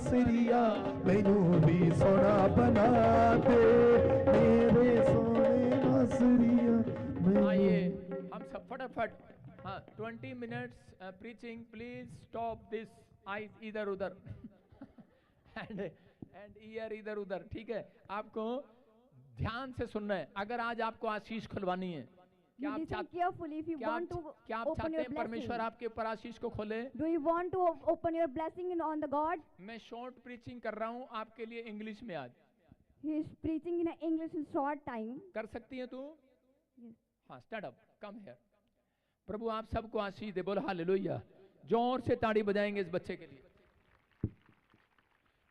नासरिया मैनू भी सोना बना दे मेरे सोने नासरिया। आइए हम सब फटाफट, हाँ 20 minutes preaching, please stop this eyes इधर उधर एंड ईयर इधर उधर, ठीक है? आपको ध्यान से सुनना है। अगर आज आपको आशीष खुलवानी है, क्या आप चाहते हैं परमेश्वर आपके ऊपर आशीष को खोले? Do you want to open your blessing on the God? मैं शॉर्ट प्रीचिंग कर रहा हूँ आपके लिए इंग्लिश में आज। He is preaching in English in short time. कर सकती है तू? Yes. हाँ, स्टैंड अप, कम हियर। प्रभु आप सबको आशीष दे, बोलो हालेलुया। जोर से ताड़ी बजाएंगे इस बच्चे के लिए।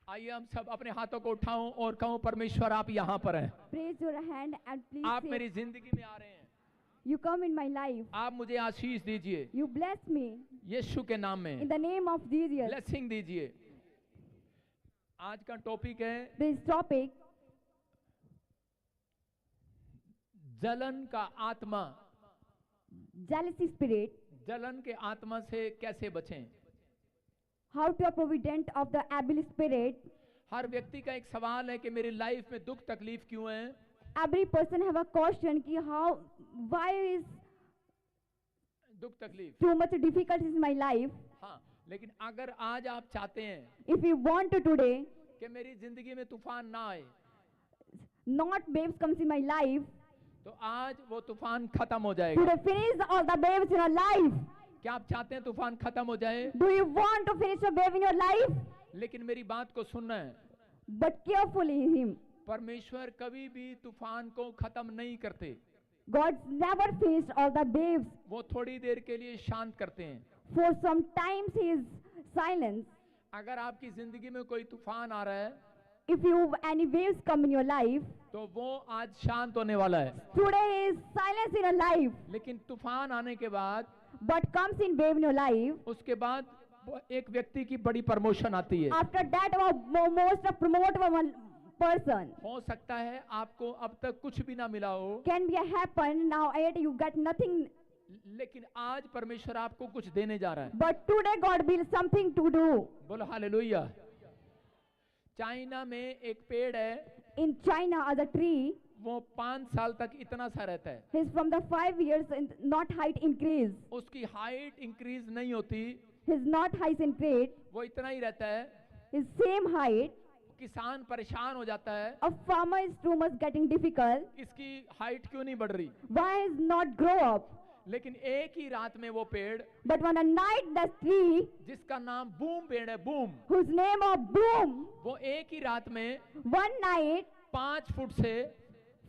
आइए हम सब अपने हाथों को उठाऊं और कहूं परमेश्वर आप यहाँ पर हैं। Raise your hand and please आप say, मेरी जिंदगी में आ रहे हैं, you come in my life. आप मुझे आशीष दीजिए You bless me यीशु के नाम में, in the name of Jesus. Blessing दीजिए। आज का टॉपिक है This topic, जलन का आत्मा। jealousy spirit, जलन के आत्मा से कैसे बचें? how to be provident of the evil spirit. हर व्यक्ति का एक सवाल है कि मेरी लाइफ में दुख तकलीफ क्यों है? Every person have a question कि why is दुख तकलीफ, too much difficulties in my life. हाँ, लेकिन अगर आज आप चाहते हैं If you want to today, कि मेरी जिंदगी में तूफान ना आए, not waves comes in my life, तो आज वो तूफान खत्म हो जाएगा। today finish all the waves in your life. क्या आप चाहते हैं तूफान खत्म हो जाए? Do you want to finish a wave in your life? लेकिन मेरी बात को सुनना है, But carefully him. परमेश्वर कभी भी तूफान को खत्म नहीं करते। God never finished all the waves. वो थोड़ी देर के लिए शांत करते हैं। For some times he is silence. अगर आपकी जिंदगी में कोई तूफान आ रहा है, If you any waves come in your life, तो वो आज शांत होने वाला है। today is silence in your life. लेकिन तूफान आने के बाद, But comes in wave in your life. उसके बाद वो एक व्यक्ति की बड़ी प्रमोशन आती है। After that, most promote one person. हो सकता है आपको अब तक कुछ भी ना मिला हो, Can be a happen now yet you got nothing. लेकिन आज परमेश्वर आपको कुछ देने जा रहा है। But today God will something to do. बोलो हालेलुया। चाइना में एक पेड़ है, In China, as a tree, वो 5 साल तक इतना सा रहता है। his from the 5 years not height increase. उसकी हाइट इंक्रीज नहीं होती, His not height increase. वो इतना ही रहता है। His same height. किसान परेशान हो जाता है, A farmer is too much getting difficult. इसकी हाइट क्यों नहीं बढ़ रही? Why is not grow up? लेकिन एक ही रात में वो पेड़, But one a night the tree जिसका नाम बूम पेड़ है, boom, whose name of boom, वो एक ही रात में one night 5 फुट से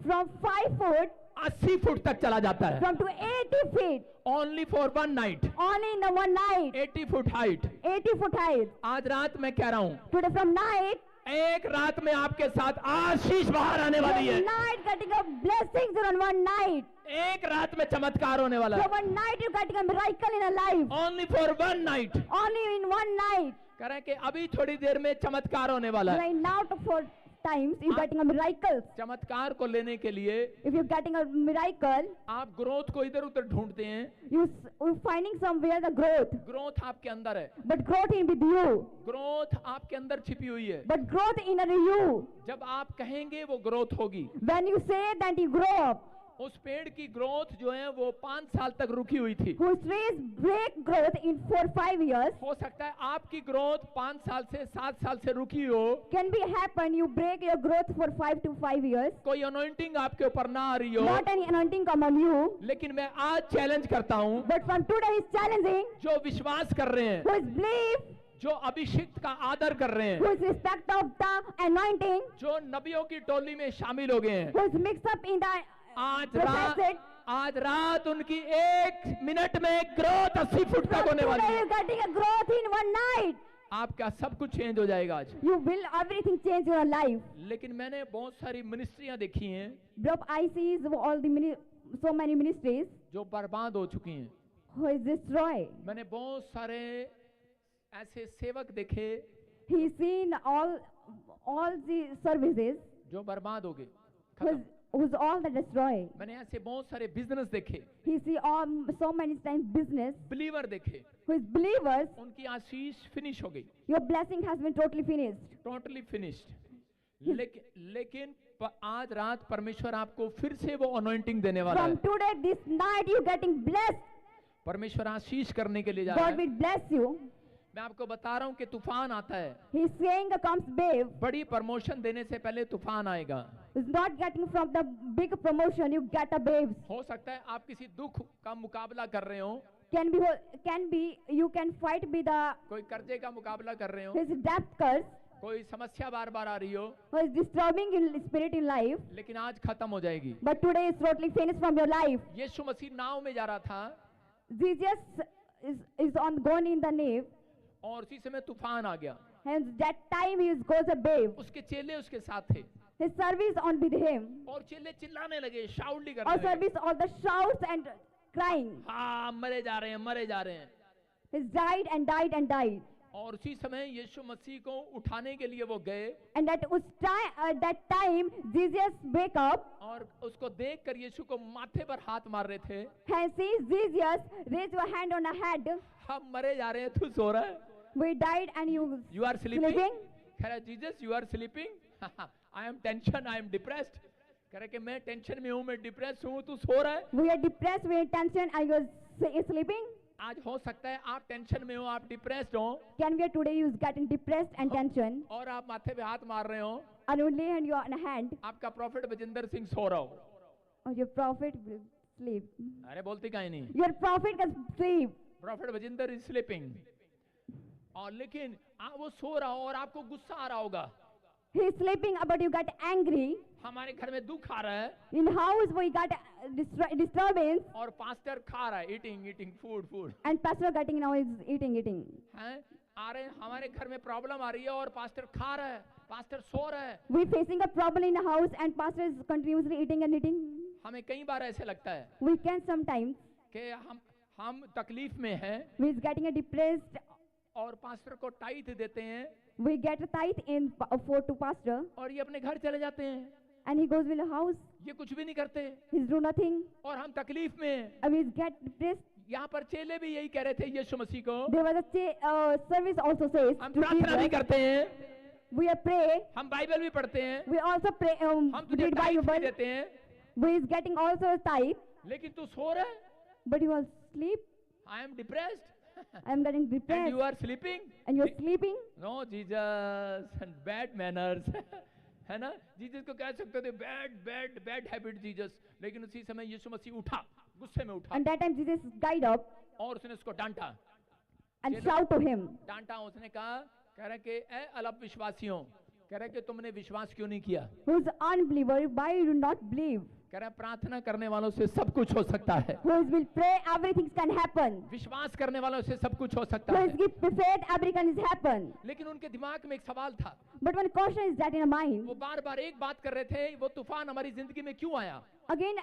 from 5 foot 80 फुट तक चला जाता है। from to 80 feet only for 1 night, only in the one night. 80 foot height. 80 foot height. आज रात मैं कह रहा हूँ, Today from night, एक रात में आपके साथ आशीष बाहर आने वाली है। night getting a blessings on one night. एक रात में चमत्कार होने वाला So है। one night you getting a miracle in a life. Only for 1 night. Only in one night. कह रहे हैं कि अभी थोड़ी देर में चमत्कार होने वाला है। Right now to 4 times you getting a miracle. चमत्कार को लेने के लिए If you getting a miracle, आप ग्रोथ को इधर उधर ढूंढते हैं। you finding somewhere the growth. Growth आपके अंदर है, But growth in with you. Growth आपके अंदर छिपी हुई है। But growth in you. जब आप कहेंगे वो ग्रोथ होगी। When you say that you grow up, उस पेड़ की ग्रोथ जो है वो 5 साल तक रुकी हुई थी। whose trees break growth in 4-5 years, हो सकता है आपकी ग्रोथ 5 साल से 7 साल से रुकी हो, can be happen you break your growth for 5 to 5 years. कोई अनॉइंटिंग आपके ऊपर ना आ रही हो, Not any anointing come on you. लेकिन मैं आज चैलेंज करता हूँ, But from today he's challenging, जो विश्वास कर रहे हैं, who is believe, जो अभिषिक्त का आदर कर रहे who हैं, is respect of the anointing, जो नबियों की टोली में शामिल हो गए हैं, who is mixed up in the आज रात उनकी 1 मिनट में ग्रोथ 80 फुट तक होने वाली today है। you getting a growth in one night. आपका सब कुछ चेंज हो जाएगा आज। You will everything change your life. लेकिन मैंने बहुत सारी मिनिस्ट्रियां देखी हैं But I see all the so many ministries जो बर्बाद हो चुकी हैं। who is destroyed. मैंने बहुत सारे ऐसे सेवक देखे He seen all the services जो बर्बाद हो गए, who is खत्म। who's all the destroy. मैंने ऐसे बहुत सारे बिजनेस देखे, He see all so many times business believer देखे, who is believers. उनकी आशीष फिनिश हो गई, Your blessing has been totally finished. Totally finished. लेकिन आज रात परमेश्वर आपको फिर से वो अनॉइंटिंग देने वाला From है। today, this night, you getting blessed. परमेश्वर आशीष करने के लिए जा रहा God है। will bless you. मैं आपको बता रहा हूं कि तूफान आता है, He's saying comes wave. बड़ी प्रमोशन देने से पहले तूफान आएगा। It's not getting from the big promotion, you get a waves. हो सकता है आप किसी दुख का मुकाबला कर रहे हो, Can be, you can fight with the, कोई कर्जे का मुकाबला कर रहे हो, his death curse, कोई समस्या बार बार आ रही हो, who is disturbing in spirit in life. लेकिन आज खत्म हो जाएगी। But today is totally finished from your life. यीशु मसीह नाव में जा रहा था Jesus is on gone in the nave, और उसी समय तूफान आ गया। and that time he goes a wave. उसके चेले उसके साथ थे His service on with him. और चेले चिल्लाने लगे, शाउटली Our करने लगे, service, all the shouts and crying. हाँ मरे जा रहे हैं, मरे जा रहे हैं। He's died and died and died. और उसी समय यीशु मसीह को उठाने के लिए वो गए And at that time, Jesus wake up और उसको देखकर यीशु को माथे पर हाथ मार रहे थे। and sees Jesus, raise your hand on a head. हम मरे जा रहे हैं, तू सो रहा है। We died and you You are sleeping? sleeping. कह रहा Jesus you are sleeping? I am tension, I am depressed. कह रहा कि मैं टेंशन में हूँ, मैं डिप्रेस हूँ, तू सो रहा है। We are depressed, we are tension, and you are sleeping. आज हो सकता है आप टेंशन में हो, आप डिप्रेस्ड हो Can we today you is getting depressed and tension? और आप माथे पे हाथ मार रहे हो, And only hand you on a hand, आपका प्रॉफिट बजिंदर सिंह सो रहा हो। or your prophet will sleep. अरे बोलती काहे नहीं? Your prophet can sleep. Profit Bajinder is sleeping. और लेकिन वो सो रहा हो और आपको गुस्सा आ रहा होगा, He is sleeping, but you get angry. हमारे घर में दुख आ रहा है In house we got disturbance, और पास्टर खा रहा है, eating food and pastor getting now is eating. हैं, आ रहे हैं, हमारे घर में प्रॉब्लम आ रही है और पास्टर खा रहा है, पास्टर सो रहा है। We facing a problem in the house, and pastor is continuously eating and eating. हमें कई बार ऐसे लगता है We can sometimes कि हम तकलीफ में हैं we is getting a depressed. और पास्टर को टाइट देते हैं We get a tithe in for to pastor, और ये अपने घर चले जाते हैं, and he goes with the house. ये कुछ भी नहीं करते He's do nothing. और हम तकलीफ में हैं। And we get depressed. यहाँ पर चेले भी यही कह रहे थे यीशु मसीह को, There was a service also says हम to प्रार्थना भी Jesus. करते हैं, We are pray. हम बाइबल भी पढ़ते हैं, We also pray. हम तुझे Read टाइट भी Bible. देते हैं, We is getting also a tithe, लेकिन तू सो रहा है। but you are sleep. I am depressed I am getting and depressed, you are sleeping. and you are sleeping. No Jesus and bad manners है ना, Jesus को कह सकते थे बैड हैबिट जीसस, लेकिन उसी समय यीशु मसीह उठा, गुस्से में उठा And that time Jesus got up और उसने उसको डांटा and Jesus- shout to him. डांटा। उसने कहा, कह रहा कि ए अल्प विश्वासियों, कह रहा कि तुमने विश्वास क्यों नहीं किया? Who's unbeliever? Why you do not believe? कह रहा प्रार्थना करने वालों से सब कुछ हो सकता है, Who is will pray? Everything can happen. विश्वास करने वालों से सब कुछ हो सकता Who है। is give faith? Everything is happen. लेकिन उनके दिमाग में एक सवाल था, But one question is that in a mind. वो बार बार एक बात कर रहे थे, वो तूफान हमारी जिंदगी में क्यों आया? Again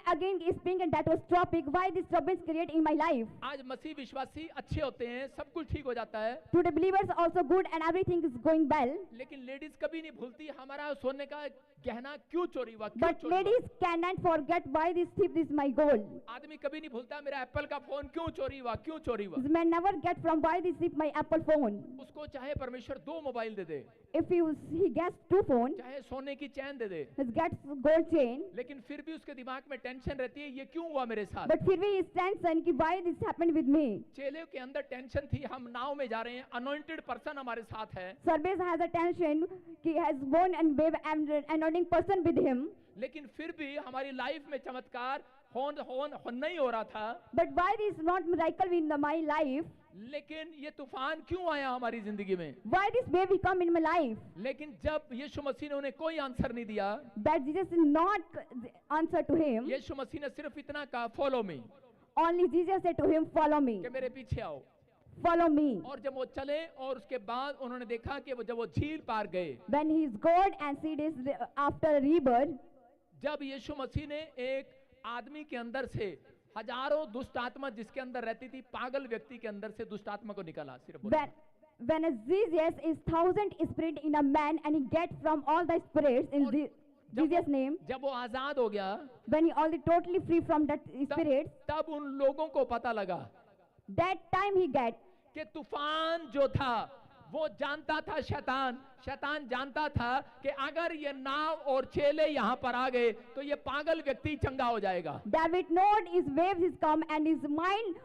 is speaking, and that was topic. Why this disturbance create in my life? आज मसीह विश्वासी अच्छे होते हैं, सब कुछ ठीक हो जाता है, Today believers also good and everything is going well. लेकिन लेडीज कभी नहीं भूलती हमारा सोने का गहना क्यों चोरी हुआ, क्यों But चोरी हुआ? ladies cannot forget why this thief is my goal. आदमी कभी नहीं भूलता मेरा एप्पल का फोन क्यों चोरी हुआ, क्यों चोरी हुआ? This man never get from why this thief my Apple phone. उसको चाहे परमेश्वर 2 mobile they they, If he gets 2 phone, चाहे सोने की चैन दे दे, he gets gold chain. लेकिन फिर भी उसके दिमाग में टेंशन रहती है, ये क्यों हुआ मेरे साथ? But फिर भी is tension कि why this happened with me. चेले के अंदर टेंशन थी, हम नाव में जा रहे हैं, अनॉइंटेड पर्सन हमारे साथ है, Service has a tension कि has born and babe and anointing person with him. लेकिन फिर भी हमारी लाइफ में चमत्कार हो नहीं हो रहा था। But why this not miracle in my life? लेकिन ये तूफान क्यों आया हमारी जिंदगी में? Why this baby come in my life? लेकिन जब यीशु मसीह ने उन्हें कोई आंसर नहीं दिया, That Jesus did not answer to him. यीशु मसीह ने सिर्फ इतना कहा, follow me, Only Jesus said to him, follow me. कि मेरे पीछे आओ। Follow me. और जब वो चले और उसके बाद उन्होंने देखा कि जब वो झील पार गए, When he is God and see this after rebirth, जब यीशु मसीह ने एक आदमी के अंदर से हजारों दुष्ट आत्मा जिसके अंदर रहती थी, पागल व्यक्ति के अंदर से दुष्ट आत्मा को निकाला, सिर्फ बोलो। when Jesus is 1,000 spirit in a man and he get from all the spirits in और, the Jesus' name, जब वो आजाद हो गया, when he already totally free from that spirit, तब उन लोगों को पता लगा that time he get कि तूफान जो था वो जानता था, शैतान जानता था कि अगर ये नाव और चेले यहाँ पर आ गए तो ये पागल व्यक्ति चंगा हो जाएगा। David knowed his waves is come and his mind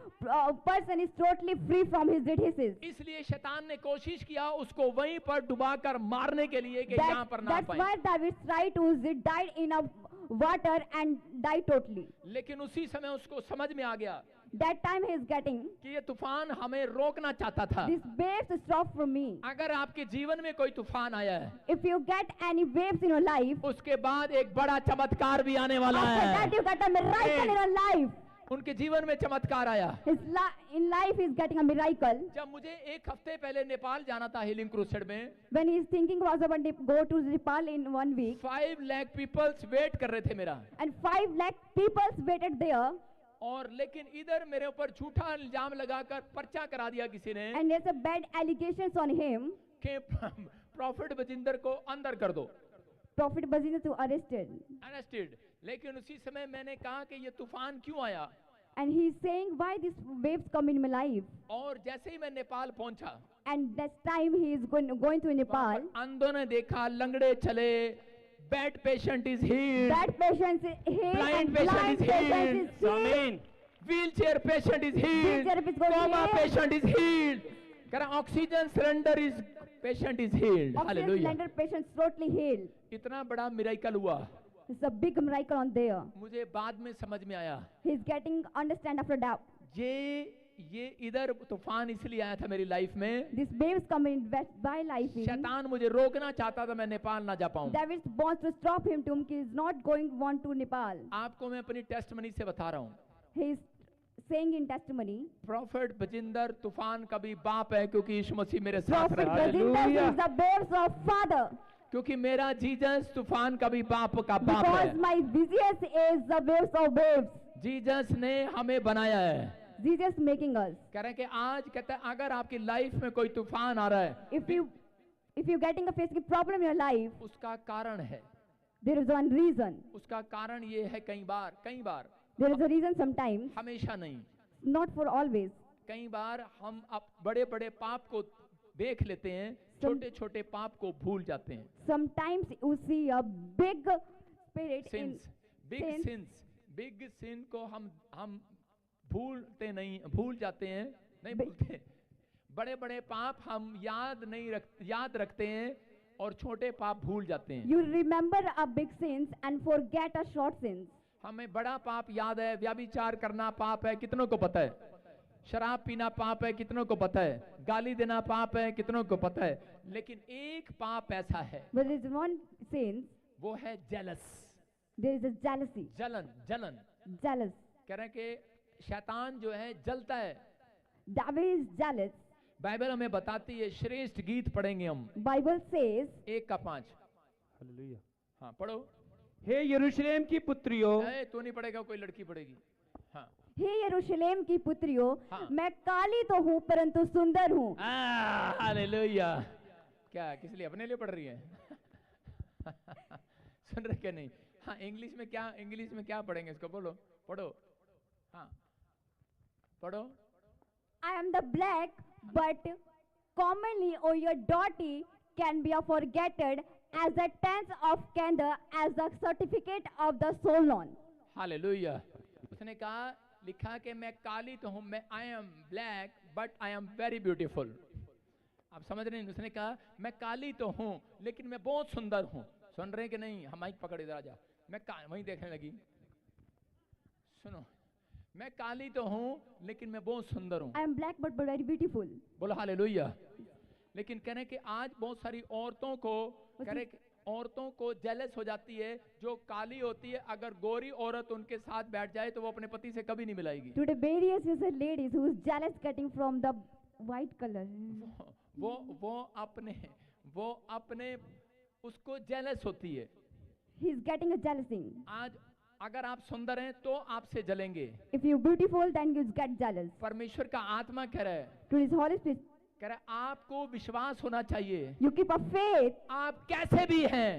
person is totally free from his diseases. इसलिए शैतान ने कोशिश किया उसको वहीं पर डुबाकर मारने के लिए कि यहाँ पर ना That's पाए। why David tried to died in a water and died totally. लेकिन उसी समय उसको समझ में आ गया That time he is getting कि ये तूफान हमें रोकना चाहता था। this waves to stop from me. अगर आपके जीवन में कोई तूफान आया है, If you get any waves in your life, उसके बाद एक बड़ा चमत्कार भी आने वाला after है। that you get a miracle in your life. उनके जीवन में चमत्कार आया। In life he is getting a miracle. जब मुझे एक हफ्ते पहले नेपाल जाना था हीलिंग क्रूसेड में, When he is thinking was about to go to Nepal in 1 week, 5 lakh peoples wait कर रहे थे मेरा, and 5 lakh people waited there, और लेकिन इधर मेरे ऊपर झूठा इल्जाम लगाकर पर्चा करा दिया किसी ने and there's a bad allegations on him. कि प्रॉफिट बजिंदर को अंदर कर दो, Prophet Bazinda to arrested, arrested. लेकिन उसी समय मैंने कहा कि ये तूफान क्यों आया, and he's saying why these waves come in my life. और जैसे ही मैं नेपाल पहुंचा, And next time he is going to Nepal, अंधों ने देखा, लंगड़े चले, bed patient is healed, that patient is healed Blind and patient blind is patient healed. is healed. आमीन। Wheelchair patient is healed, Wheelchair is going coma healed. Patient is healed, कह रहा oxygen cylinder is patient is healed. Oxygen hallelujah. cylinder patients totally healed. इतना बड़ा miracle हुआ, It's a big miracle on there. मुझे बाद में समझ में आया He's getting understand after that. ये इधर तूफान इसलिए आया था मेरी लाइफ में, These waves come in by life. शैतान मुझे रोकना चाहता था मैं नेपाल ना जा पाऊं। David wants to stop him to he is not going want to Nepal. आपको मैं अपनी टेस्टमनी से बता रहा हूँ, He is saying in testimony, profit Bajinder तूफान का भी बाप है, क्योंकि यीशु मसीह मेरे साथ Prophet रहता है। Bazinda is the waves of Father. क्योंकि मेरा जीसस तूफान का भी बाप का बाप Because है। my Jesus is the waves of waves. Jesus ने हमें बनाया है। Jesus making us. कह रहे हैं कि आज कहता है अगर आपकी लाइफ में कोई तूफान आ रहा है, If you getting a facing problem in your life, उसका कारण है, there is one reason. उसका कारण ये है कई बार, There is a reason sometimes, हमेशा नहीं, not for always. कई बार हम अब बड़े बड़े पाप को देख लेते हैं, छोटे छोटे पाप को भूल जाते हैं। Sometimes you see a big spirit in sins. Big sin को हम भूल जाते हैं, नहीं भूलते। बड़े बड़े पाप हम याद रखते हैं और छोटे पाप भूल जाते हैं। You remember a big sins and forget a short sins. हमें बड़ा पाप याद है, व्यभिचार करना पाप है, कितनों को पता है? शराब पीना पाप है, कितनों को पता है? गाली देना पाप है, कितनों को पता है? लेकिन एक पाप ऐसा है, But there is one sin, वो है jealous, there is a jealousy. जलन। Jealous. कह रहे हैं कि शैतान जो है जलता है। David is jealous. बाइबल हमें बताती है, श्रेष्ठ गीत पढ़ेंगे हम, Bible says, 1:5। हालेलुया। हाँ पढ़ो। हे यरूशलेम की पुत्रियों, तू नहीं पढ़ेगा, कोई लड़की पढ़ेगी। हाँ हे यरूशलेम की पुत्रियों, हाँ। मैं काली तो हूँ परंतु सुंदर हूँ। हालेलुया। क्या किस लिए, अपने लिए पढ़ रही है? सुन रहे क्या नहीं? हाँ इंग्लिश में क्या पढ़ेंगे इसको? बोलो, पढ़ो। हाँ पढ़ो। I am the black, but commonly or your daughter can be forgotten as the tenth of candle, as the certificate of the soul on. Hallelujah. उसने कहा, लिखा कि मैं काली तो हूं, मैं I am black but I am very beautiful. आप समझ रहे हैं? उसने कहा मैं काली तो हूं लेकिन मैं बहुत सुंदर हूं। सुन रहे हैं कि नहीं? हम माइक पकड़ इधर आ जा। मैं वहीं देखने लगी। सुनो, मैं काली तो हूं लेकिन मैं बहुत सुंदर हूं। I am black but very beautiful. बोलो हालेलुया। लेकिन कह रहे कि आज बहुत सारी औरतों को जेलस हो जाती है जो काली होती है। अगर गोरी औरत उनके साथ बैठ जाए तो वो अपने पति से कभी नहीं मिलाएगी। Today various is a ladies who is jealous getting from the white color. वो अपने उसको जेलस होती है। He is getting a jealousy. आज अगर आप सुंदर हैं तो आपसे जलेंगे। If you beautiful, then you get jealous. परमेश्वर का आत्मा कह रहा है, To His Holy Spirit, कह रहा है आपको विश्वास होना चाहिए। you keep a faith. आप कैसे भी हैं,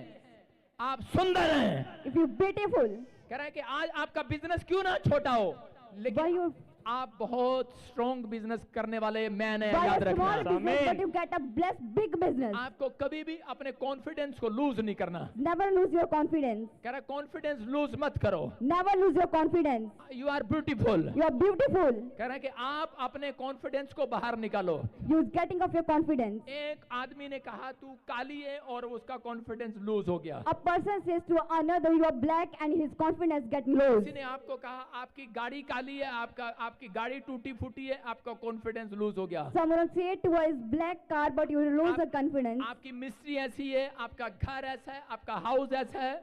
आप सुंदर हैं। if you're beautiful, कह रहे हैं कि आज आपका बिजनेस क्यों ना छोटा हो, why लेकिन you're आप बहुत स्ट्रॉन्ग बिजनेस करने वाले मैन हैं, why याद a small रखना। business, but you get a blessed big business. आपको कभी भी अपने कॉन्फिडेंस को लूज नहीं करना। Never lose your confidence. कह रहा कॉन्फिडेंस लूज मत करो। Never lose your confidence. You are beautiful. You are beautiful. कह रहा है कि आप अपने कॉन्फिडेंस को बाहर निकालो। You're getting off your confidence. एक आदमी ने कहा तू काली है और उसका कॉन्फिडेंस लूज हो गया। A person says to another, you are black, and his confidence getting low. किसी ने आपको कहा आपकी गाड़ी काली है, आपकी गाड़ी टूटी फूटी है, आपका कॉन्फिडेंस लूज हो गया। Someone said to his black car, but you lose आप- the confidence. आपकी मिस्ट्री ऐसी है, आपका घर ऐसा है, आपका हाउस ऐसा है,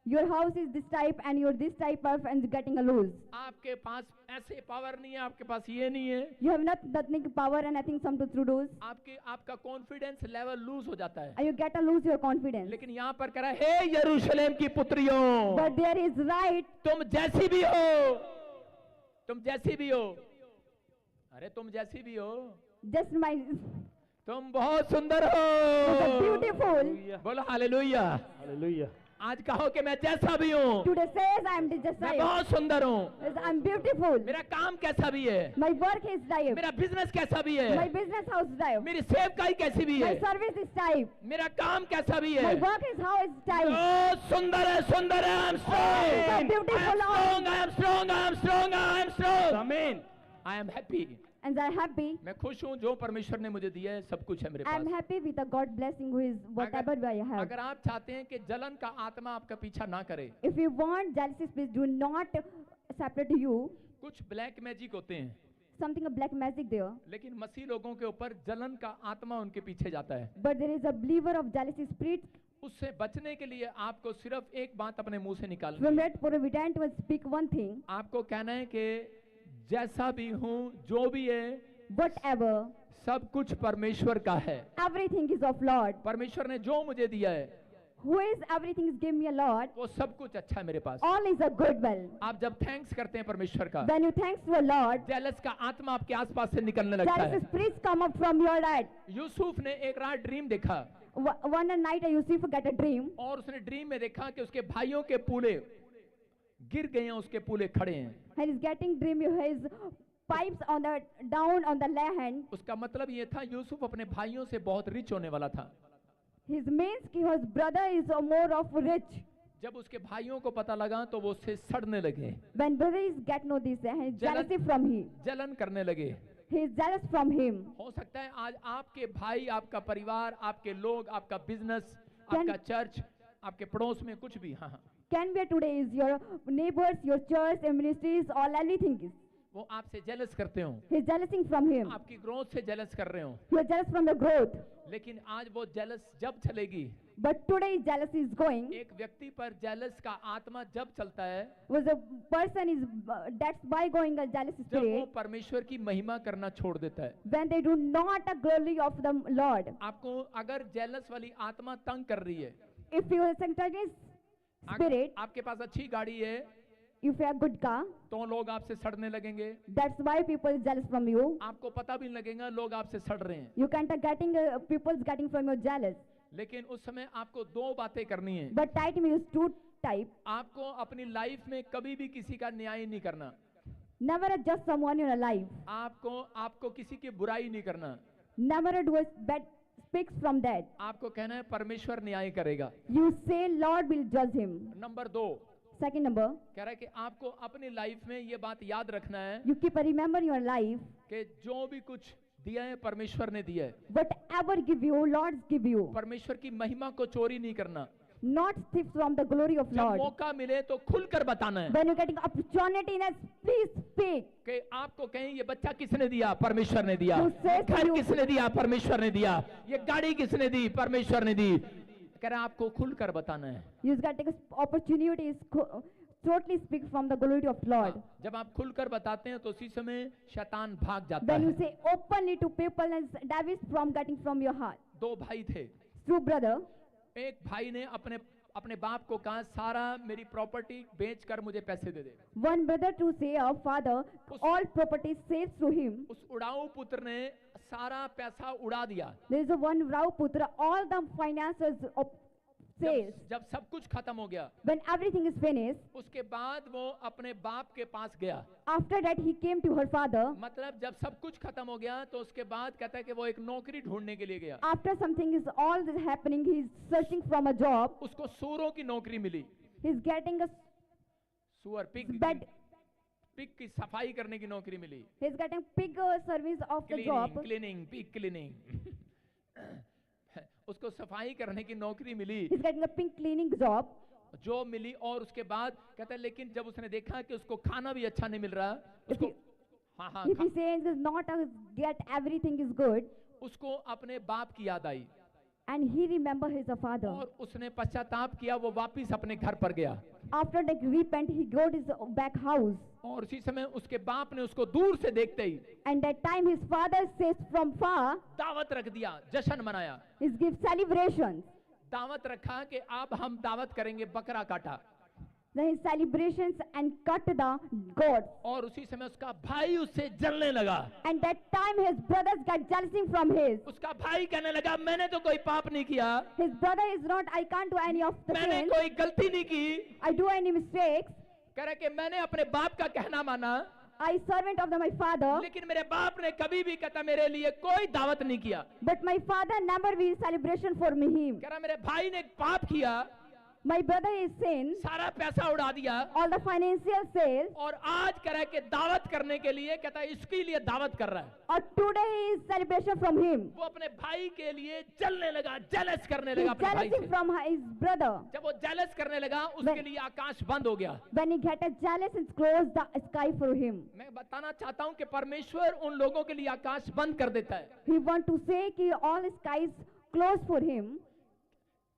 Your house is this type, and you're this type of, and getting a lose. आपके पास ऐसे पावर नहीं है, आपके पास ये नहीं है, You have nothing power and nothing something to lose. आपका कॉन्फिडेंस लेवल लूज हो जाता है। And you get to lose your confidence. लेकिन यहाँ पर कह रहा है हे यरूशलेम की पुत्रियों, But there is right. तुम जैसी भी हो, तुम जैसी भी हो, अरे तुम जैसी भी हो, Just my तुम बहुत सुंदर हो। beautiful. बोलो हालेलुया। हालेलुया। आज कहो कि मैं जैसा भी हूँ, Today says I am just मैं right. बहुत सुंदर हूँ, Yes, I'm beautiful. मेरा काम कैसा भी है, My work is type. मेरा बिजनेस कैसा भी My है, business house type. मेरी सेवकाई कैसी भी My है, service is type. मेरा काम कैसा भी है, My work is how it's type. बहुत सुंदर है, सुंदर है। I am strong, So beautiful. I am strong, I am strong, I am strong, आमीन। I am happy. And I'm happy. मैं खुश हूँ, जो परमेश्वर ने मुझे दिया है सब कुछ है मेरे I'm pass. happy with the God blessing who is whatever I have. अगर आप चाहते हैं कि जलन का आत्मा आपका पीछा ना करे, If you want jealousy, please do not separate you. कुछ ब्लैक मैजिक होते हैं, Something a black magic there. लेकिन मसीह लोगों के ऊपर जलन का आत्मा उनके पीछे जाता है। But there is a believer of jealousy spirit. उससे बचने के लिए आपको सिर्फ एक बात अपने मुंह से निकालनी From है। that provident will speak one thing. आपको कहना है कि जैसा भी हूँ, जो भी है, Whatever, सब कुछ परमेश्वर का है। everything is of Lord. परमेश्वर ने जो मुझे दिया है, Who is everything is give me a Lord. वो सब कुछ अच्छा है मेरे पास। All is a good will. आप जब थैंक्स करते हैं परमेश्वर का, When you thanks to a Lord, jealous का आत्मा आपके आसपास से निकलने लगता है। jealousy spirits come up from your head. Yusuf ने एक रात ड्रीम देखा One night Yusuf get a dream. और उसने ड्रीम में देखा कि उसके भाइयों के पूले गिर गए हैं, उसके पूले खड़े हैं। He is getting dream. His pipes on the down on the land. उसका मतलब ये था यूसुफ अपने भाइयों से बहुत रिच होने वाला था। His means कि his brother is more of rich. जब उसके भाइयों को पता लगा तो वो उससे सड़ने लगे, When brothers get know this, he is jealousy from him. जलन करने लगे। He is jealous from him. हो सकता है आज आपके भाई, आपका परिवार, आपके लोग, आपका बिजनेस, Can- आपका चर्च, आपके पड़ोस में कुछ भी, हाँ, Can be today is your neighbors, your church, your ministries, all everything is. वो आपसे जेलस करते हो, He is jealousing from him. आपकी ग्रोथ से जेलस कर रहे हो, You are jealous from the growth. लेकिन आज वो जेलस जब चलेगी, But today jealousy is going. एक व्यक्ति पर जेलस का आत्मा जब चलता है, Was a person is that's by going a jealous जब वो spirit परमेश्वर की महिमा करना छोड़ देता है। when they do not a glory of the Lord. आपको अगर जेलस वाली आत्मा तंग कर रही है, If you are sanctimonious spirit, आपके पास अच्छी गाड़ी है if you have good car, तो लोग आपसे सड़ने लगेंगे, that's why people is jealous from you. आपको पता भी नहीं लगेगा लोग आपसे सड़ रहे हैं। You can't getting people's getting from your jealous. लेकिन उस समय आपको दो बातें करनी है। But type means two type. आपको अपनी लाइफ में कभी भी किसी का न्याय नहीं करना, Never judge someone in your life. आपको किसी की बुराई नहीं करना। Never do a bad speaks from that. आपको कहना है परमेश्वर न्याय करेगा। You say Lord will judge him. Number 2 Second number, कह रहा है कि आपको अपनी लाइफ में ये बात याद रखना है you keep a remember your life. कि जो भी कुछ दिया है परमेश्वर ने दिया है। Whatever give you, Lord give you. परमेश्वर की महिमा को चोरी नहीं करना। Not thief from the glory of जब Lord. मौका मिले तो खुलकर बताना है When you're getting opportunity, please speak. कि आपको कहें ये बच्चा किसने दिया, परमेश्वर ने दिया। You say ये घर you- किसने दिया, परमेश्वर ने दिया। ये गाड़ी किसने दी, परमेश्वर ने दी। कह रहा है आपको खुलकर बताना है। You got to take opportunities. Totally speak from the glory of Lord. जब आप खुलकर बताते हैं तो उसी समय शैतान भाग जाता When you है। say openly to people and David from getting from your heart. 2 भाई थे, True brother, एक भाई ने अपने बाप को कहा सारा मेरी प्रॉपर्टी बेचकर मुझे पैसे दे दे। one brother to say, our father, all property says through him. उस उड़ाऊ पुत्र ने सारा पैसा उड़ा दिया। There is a one Rao Putra, all the finances says, जब सब कुछ खत्म हो गया, when everything is finished, उसके बाद वो अपने बाप के पास गया। after that he came to her father. मतलब जब सब कुछ खत्म हो गया तो उसके बाद कहता है कि वो एक नौकरी ढूंढने के लिए गया। After something is all this happening, he is searching from a job. उसको सूरों की नौकरी मिली। He is getting a सूअर पिग bed. पिग की सफाई करने की नौकरी मिली। He is getting pig service of the job. Cleaning pig cleaning उसको सफाई करने की नौकरी मिली। He is getting a pig cleaning job. जो मिली और उसके बाद कहता है लेकिन जब उसने देखा कि उसको खाना भी अच्छा नहीं मिल रहा, उसको हाँ हाँ If he says is not get everything is good, उसको अपने बाप की याद आई and he remember his father. और उसने पश्चाताप किया, वो वापिस अपने घर पर गया। After the repent, he go to his back house. और उसी समय उसके बाप ने उसको दूर से देखते ही And that time his father says from far, दावत रख दिया, जश्न मनाया। he gives celebrations. दावत रखा कि अब हम दावत करेंगे, बकरा काटा। Then his celebrations and cut the goat. और उसी समय उसका भाई उससे जलने लगा। And that time his brothers got jealousy from his. उसका भाई कहने लगा मैंने तो कोई पाप नहीं किया, His brother is not, I can't do any of the मैंने sins. कोई गलती नहीं की। I do any mistakes. कह रहे कि मैंने अपने बाप का कहना माना, I servant of my father. लेकिन मेरे बाप ने कभी भी कहता मेरे लिए कोई दावत नहीं किया। But my father never will celebration for me him. कह रहा मेरे भाई ने पाप किया, My brother is sin. सारा पैसा उड़ा दिया All the financial sales. और आज कह रहा है कि दावत करने के लिए कहता है इसके लिए दावत कर रहा है। Or today is celebration from him. वो अपने भाई के लिए जलने लगा, जेलस करने He's लगा अपने भाई jealousy से। from his brother. जब वो जेलस करने लगा उसके लिए आकाश बंद हो गया। When he get a jealous, it's close the sky for him. मैं बताना चाहता हूं कि परमेश्वर उन लोगों के लिए आकाश बंद कर देता है। He want to say कि all skies close for him.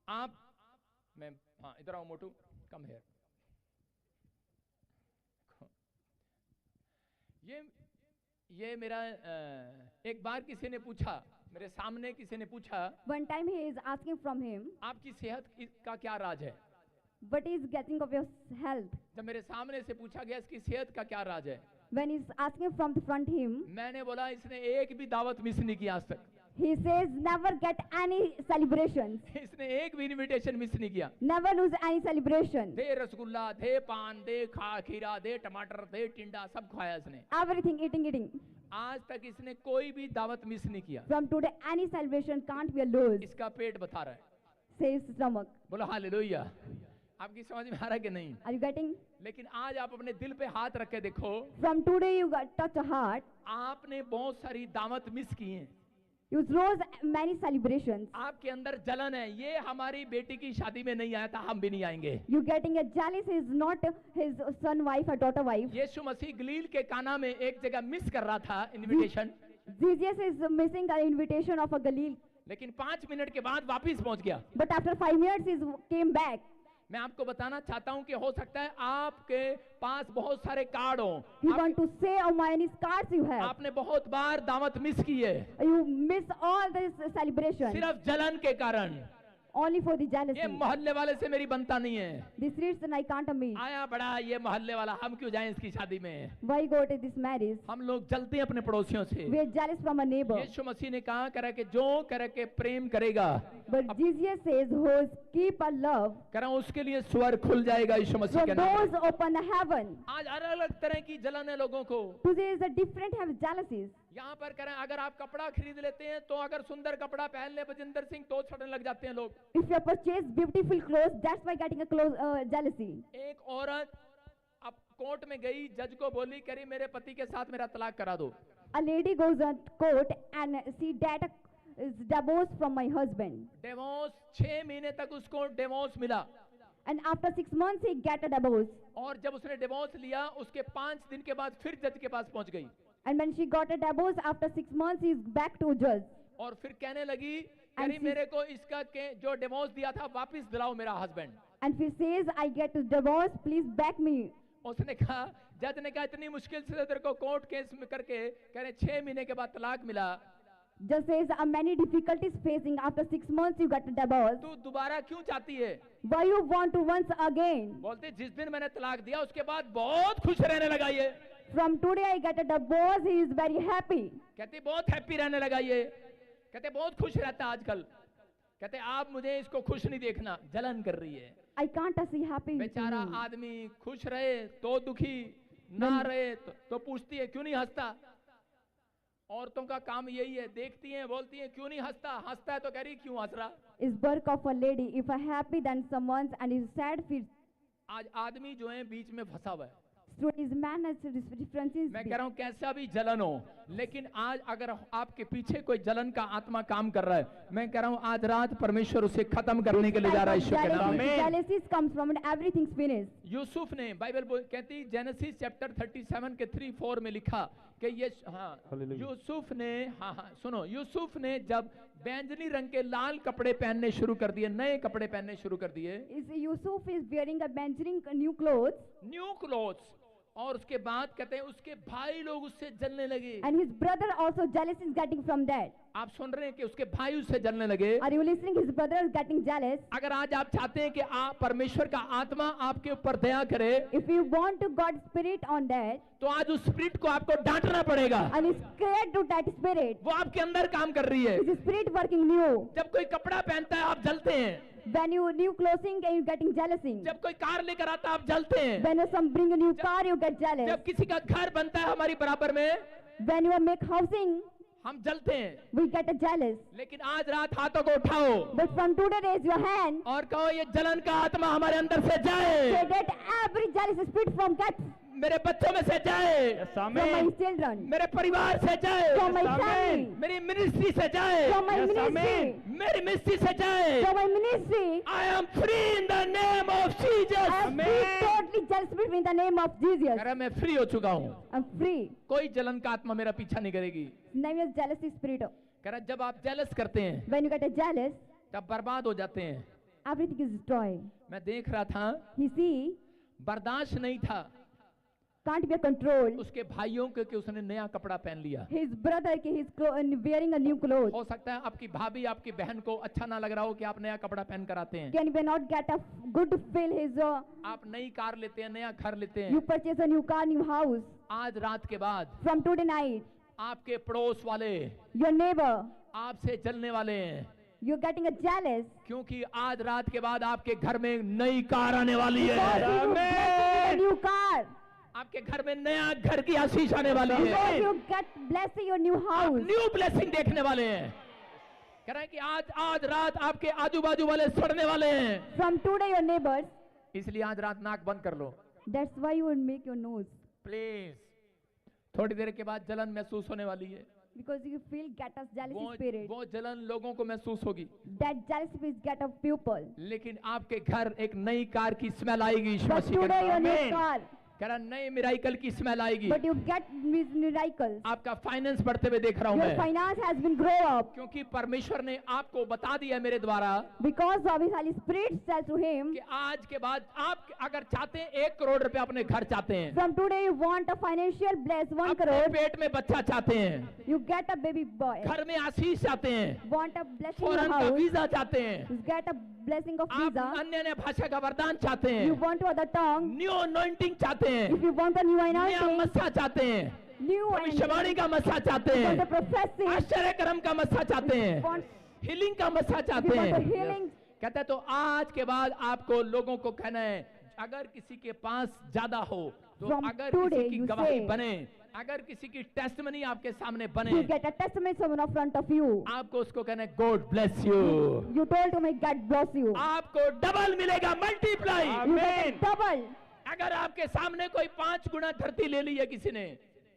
आप मैं हाँ इधर आओ मोटू, कम है। ये मेरा एक बार किसी ने पूछा, मेरे सामने किसी ने पूछा, One time he is asking from him, आपकी सेहत का क्या राज है? what is getting of your health? जब मेरे सामने से पूछा गया इसकी सेहत का क्या राज है, When he's asking from the front him, मैंने बोला इसने एक भी दावत मिस नहीं की आज तक। he says never get any celebrations. इसने एक भी इनविटेशन मिस नहीं किया। Never lose any celebration. दे रसगुल्ला, दे पान, दे खीरा, दे टमाटर, दे टिंडा, सब खाया इसने। Everything eating. आज तक इसने कोई भी दावत मिस नहीं किया। From today any celebration can't be a lose. इसका पेट बता रहा है। Says stomach. बोलो हालेलुया। आपकी समझ में आ रहा है कि नहीं? Are you getting? लेकिन आज आप अपने दिल पे हाथ रख के देखो, From today you got touch a heart. आपने बहुत सारी दावत मिस की हैं। You lose many celebrations. आपके अंदर जलन है, ये हमारी बेटी की शादी में नहीं आया था, हम भी नहीं आएंगे। You getting a jealous is not his son wife or daughter wife. यीशु मसीह गलील के काना में एक जगह मिस कर रहा था invitation, Jesus is missing an invitation of a Galil. लेकिन 5 मिनट के बाद वापस पहुंच गया। But after 5 minutes he came back. मैं आपको बताना चाहता हूं कि हो सकता है आपके पास बहुत सारे कार्ड हो, He want to say how many cards you have. आपने बहुत बार दावत मिस की है You miss all this celebration सिर्फ जलन के कारण। only for the ये jealousy. मोहल्ले वाले से मेरी बनता नहीं है, This reason I can't meet. आया बड़ा ये मोहल्ले वाला, हम क्यों जाएं इसकी शादी में? Why go to this marriage? हम लोग जलते हैं अपने पड़ोसियों से। We are jealous from a neighbor. यीशु मसीह ने कहा करे कि जो करे के प्रेम करेगा, But Jesus says, who keep a love, करा उसके लिए स्वर खुल जाएगा यीशु मसीह your के नाम doors में। open the heaven. आज अलग अलग तरह की जलन है लोगों को। Today is a different have jealousies. यहाँ पर करें, अगर आप कपड़ा खरीद लेते हैं तो अगर सुंदर कपड़ा पहन ले बजिंदर सिंह तो छड़ने लग जाते हैं लोग। If you purchase beautiful clothes, that's why getting a jealousy. एक औरत अब कोर्ट में गई, जज को बोली करी मेरे पति के साथ मेरा तलाक करा दो। A lady goes to court and see that is divorced from my husband. Divorce 6 महीने तक उसको डिवोर्स मिला And after 6 months he get a divorce. और जब उसने डिवोर्स लिया उसके 5 दिन के बाद फिर जज के पास पहुंच गई And when she got a divorce, after 6 months he's back to judge. और फिर कहने लगी And करी she- मेरे को इसका के जो डिवोर्स दिया था वापस दिलाओ मेरा husband. And she says, I get a divorce, please back me. उसने कहा, जज ने कहा इतनी मुश्किल से तेरे को कोर्ट केस में करके कह रहे 6 महीने के बाद तलाक मिला, Judge says, many difficulties facing, after 6 months you got a divorce. तू दोबारा क्यों चाहती है? Why you want to once again? बोलते जिस दिन मैंने तलाक दिया उसके बाद बहुत खुश रहने लगा ये। From today I get a divorce, he is very happy. कहती बहुत हैप्पी रहने लगा ये, कहते बहुत खुश रहता है आजकल। कहते आप मुझे इसको खुश नहीं देखना, जलन कर रही है। I can't see happy with बेचारा me. आदमी खुश रहे तो दुखी, ना रहे तो पूछती है क्यों नहीं हंसता। औरतों का काम यही है, देखती हैं बोलती हैं क्यों नहीं हंसता, हंसता है तो कह रही क्यों हंस रहा। It's work of a lady. If I happy then someone's and is sad feels. आज आदमी जो है बीच में फंसा हुआ है। Is man has differences. मैं कह रहा हूं कैसा भी जलन हो, लेकिन आज अगर आपके पीछे कोई जलन का आत्मा काम कर रहा है, मैं कह रहा हूं आज रात परमेश्वर उसे खत्म करने के लिए जा रहा है। ईश्वर के नाम में। Jealousy comes from it, everything's finished. Yusuf ने बाइबल कहती जेनेसिस चैप्टर 37 के 3-4 में लिखा कि ये यूसुफ ने सुनो, यूसुफ ने जब बैंगनी रंग के लाल कपड़े पहनने शुरू कर दिए, नए कपड़े पहनने शुरू कर दिए, Yusuf is wearing a benching new clothes. और उसके बाद कहते हैं उसके भाई लोग उससे जलने लगे। And his brother also jealous is getting from that. आप सुन रहे हैं कि उसके भाई उससे जलने लगे। Are you listening? His brother is getting jealous. अगर आज आप चाहते हैं कि आप परमेश्वर का आत्मा आपके ऊपर दया करे, If you want to God's spirit on that, तो आज उस स्पिरिट को आपको डांटना पड़ेगा। and is scared to that spirit, वो आपके अंदर काम कर रही है। is the spirit working new? जब कोई कपड़ा पहनता है आप जलते हैं, When you new clothing and you getting jealousy. जब कोई कार लेकर आता है आप जलते हैं, When you some bring a new car you get jealous. जब किसी का घर बनता है हमारी बराबर में When you make housing हम जलते हैं। we get a jealous. लेकिन आज रात हाथों को उठाओ But from today raise your hand. और कहो ये जलन का आत्मा हमारे अंदर से जाए, Say that every jealous spirit from get मेरे बच्चों में से जाए, from my children, मेरे परिवार से जाए, from my family, मेरी मिनिस्ट्री से जाए, from my ministry, मेरी मिनिस्ट्री से जाए। from my ministry. I am free in the name of Jesus. I am free, totally jealous spirit in the name of Jesus. अरे मैं फ्री हो चुका हूँ, I'm free. कोई जलन का आत्मा मेरा पीछा नहीं करेगी। Name is jealousy spirit. कह रहा जब आप जेलस करते हैं When you get a jealous, तब बर्बाद हो जाते हैं। everything is destroyed. मैं देख रहा था, He see, बर्दाश्त नहीं था can't be controlled. उसके भाइयों के कि उसने नया कपड़ा पहन लिया। His brother, he's wearing a new clothes. हो सकता है आपकी भाभी आपकी बहन को अच्छा ना लग रहा हो कि आप नया कपड़ा पहन कर आते हैं। Can we not get a good feel his, आप नई कार लेते हैं, नया घर लेते you हैं। purchase a new car, new house. आज रात के बाद From today night, आपके पड़ोस वाले your neighbor, आपसे जलने वाले हैं, you're getting a jealous. क्योंकि आज रात के बाद आपके घर में नई कार आने वाली Because है। you get a new car. आपके घर में नया घर की आशीष आने वाली Because है। you get blessing your new आप house. न्यू ब्लेसिंग देखने वाले हैं। कह रहे हैं कि आज रात आपके आजू बाजू वाले सड़ने वाले हैं, From today your neighbors, इसलिए आज रात नाक बंद कर लो that's why you will make your nose. Please. थोड़ी देर के बाद जलन महसूस होने वाली है। Because you feel get a jealousy spirit. वो जलन लोगों को महसूस होगी, That jealousy spirit get a people. लेकिन आपके घर एक नई कार की स्मेल आएगी। यीशु But मसीह के today your नाम new में। car. कह रहा नए मिराइकल की स्मेल आएगी। But you get miracles. आपका फाइनेंस बढ़ते हुए देख रहा हूं Your मैं, finance has been grow up. क्योंकि परमेश्वर ने आपको बता दिया मेरे द्वारा Because of his Holy Spirit says to him, कि आज के बाद आप अगर चाहते हैं 1 करोड़ रुपए अपने घर चाहते हैं, from today you want a financial bless 1 अपने crore, पेट में बच्चा चाहते हैं, you get a baby boy, घर में आशीष चाहते हैं, want a blessing in फौरन your का house, वीजा चाहते हैं, you get a blessing of आप visa, अन्य अन्य भाषा का वरदान चाहते you हैं, want to other tongue, new anointing चाहते हैं, if you want a new नया anointing, मस्सा चाहते हैं, new भविष्यवाणी anointing, का मस्सा चाहते you want a हैं, prophecy, आश्चर्य कर्म का मस्सा चाहते you हैं, want, हीलिंग का मस्सा if चाहते you want a हैं। healing, कहते हैं तो आज के बाद आपको लोगों को कहना है, अगर किसी के पास ज्यादा हो तो From अगर today किसी की you गवाही say, बने, अगर किसी की टेस्टमनी आपके सामने you बने, get a testament someone in front of you. आपको उसको कहना है God bless you. You told to me, God bless you. आपको डबल मिलेगा, multiply. You get a double. अगर आपके सामने कोई 5 गुना धरती ले ली है किसी ने,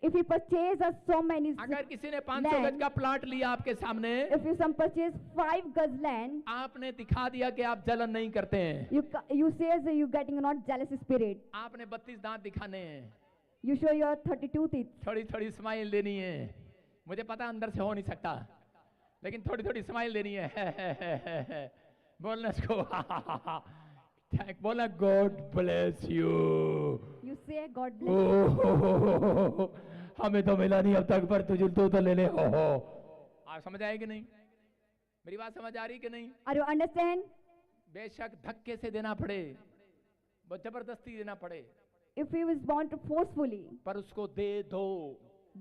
If you purchase so many, अगर किसी ने 500 land, गज का प्लाट लिया आपके सामने, if you some purchase 5 gaz land, आपने दिखा दिया कि आप जलन नहीं करते हैं, you says you getting not jealous spirit. आपने 32 दांत दिखाने हैं, You show your 32 teeth. थोड़ी थोड़ी स्माइल देनी है। मुझे पता अंदर से हो नहीं सकता, लेकिन थोड़ी थोड़ी स्माइल देनी है। बोलना इसको बोला God bless you. You say God bless you. हमें तो मिला नहीं अब तक, पर तुझे तो ले ले। आप समझ आए कि नहीं? मेरी बात समझ आ रही कि नहीं? Are you understand? बेशक धक्के से देना पड़े, बहुत जबरदस्ती देना पड़े, If he was born to forcefully, पर उसको दे दो।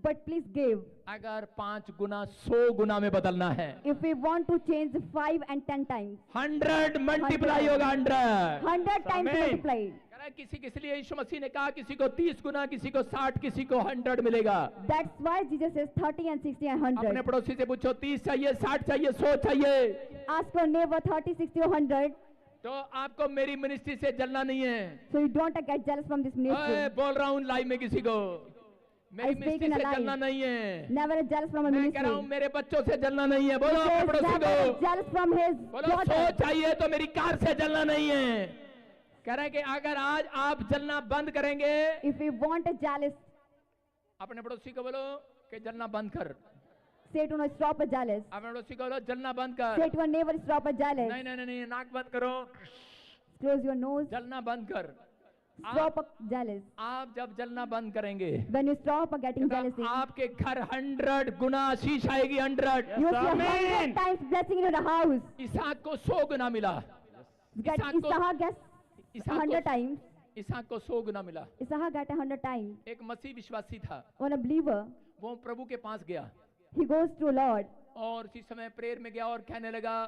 but please give. अगर 5 गुना 100 गुना में बदलना है, If we want to change 5 and 10 times, 100 multiply होगा 100। 100 times Amen. multiplied. कह रहा है किसी लिए यीशु मसीह ने कहा किसी को 30 गुना, किसी को 60, किसी को 100 मिलेगा। That's why Jesus says 30 and 60 and अपने 100. पड़ोसी से पूछो 30 चाहिए, 60 चाहिए, 100 चाहिए। Ask your neighbor 30, 60 or 100. तो आपको मेरी मिनिस्ट्री से जलना नहीं है। So you don't get jealous from this ओए, ministry. बोल रहा हूँ लाइव में किसी को, मेरी I speak ministry in a से live. जलना नहीं है। Never jealous from a मैं कह रहा हूँ ministry. मेरे बच्चों से जलना नहीं है। बोलो He अपने says पड़ोसी never को, jealous from his बोलो 100 daughter. चाहिए तो मेरी कार से जलना नहीं है। कह रहा है कि अगर आज आप जलना बंद करेंगे, If we want a jealous, अपने पड़ोसी को बोलो कि जलना बंद कर। say to no stop a jealous. अपने पड़ोसी को बोलो जलना बंद कर। Say to a neighbor stop a jealous. नहीं नहीं नहीं नहीं, नाक बंद करो, Close your nose. जलना बंद कर। Stop a jealous. आप जब जलना बंद करेंगे, When you stop a getting तो jealousy, आपके घर 100 गुना आशीष आएगी। 100। you see Amen. 100 times blessing into the house. इसहाक को 100 गुना मिला। Get Isaac को- Isaac gets इसहाक 100 को, times. इसहाक को 100 गुना मिला। Isaac got 100 times. एक मसीह विश्वासी था, When a believer, वो प्रभु के पास गया he goes to Lord, और इसी समय प्रेयर में गया और कहने लगा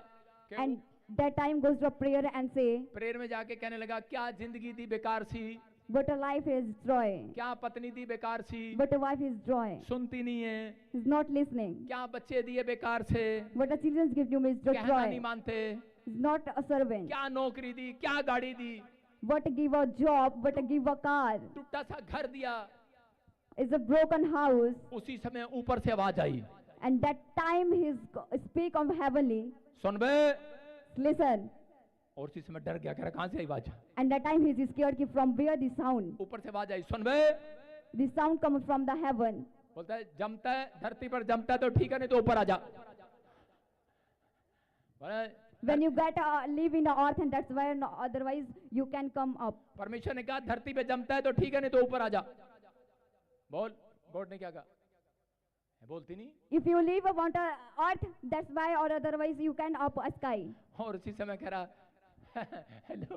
कि and that time goes to a prayer and say, prayer में जाके कहने लगा क्या जिंदगी थी बेकार सी, but a life is joy. क्या पत्नी थी बेकार सी, But a wife is joy. सुनती नहीं है, He's not listening. क्या बच्चे दिए बेकार से, But a children's gift you is कहना नहीं joy. मानते, He's not a servant. क्या नौकरी दी, क्या गाड़ी दी, But give a job, but give a car. टूटा सा घर दिया। It's a broken house. उसी समय ऊपर से आवाज आई, And that time he's speak of heavenly. Soon bay. Listen. और उसी समय डर गया, कह रहा कहां से आई आवाज। And that time he's scared कि from where the sound. ऊपर से आवाज आई, सुन बे। The sound comes from the heaven. बोलता है जमता है धरती पर जमता है तो ठीक है, नहीं तो ऊपर आ जा। बोला, When you get live in the earth, and that's why otherwise you can come up. परमेश्वर ने कहा धरती पे जमता है तो ठीक है, नहीं तो ऊपर आ जा। बोल, गॉड ने क्या कहा? बोलती नहीं। If you live on the earth, that's why or otherwise you can up a sky. और उसी समय कह रहा हेलो,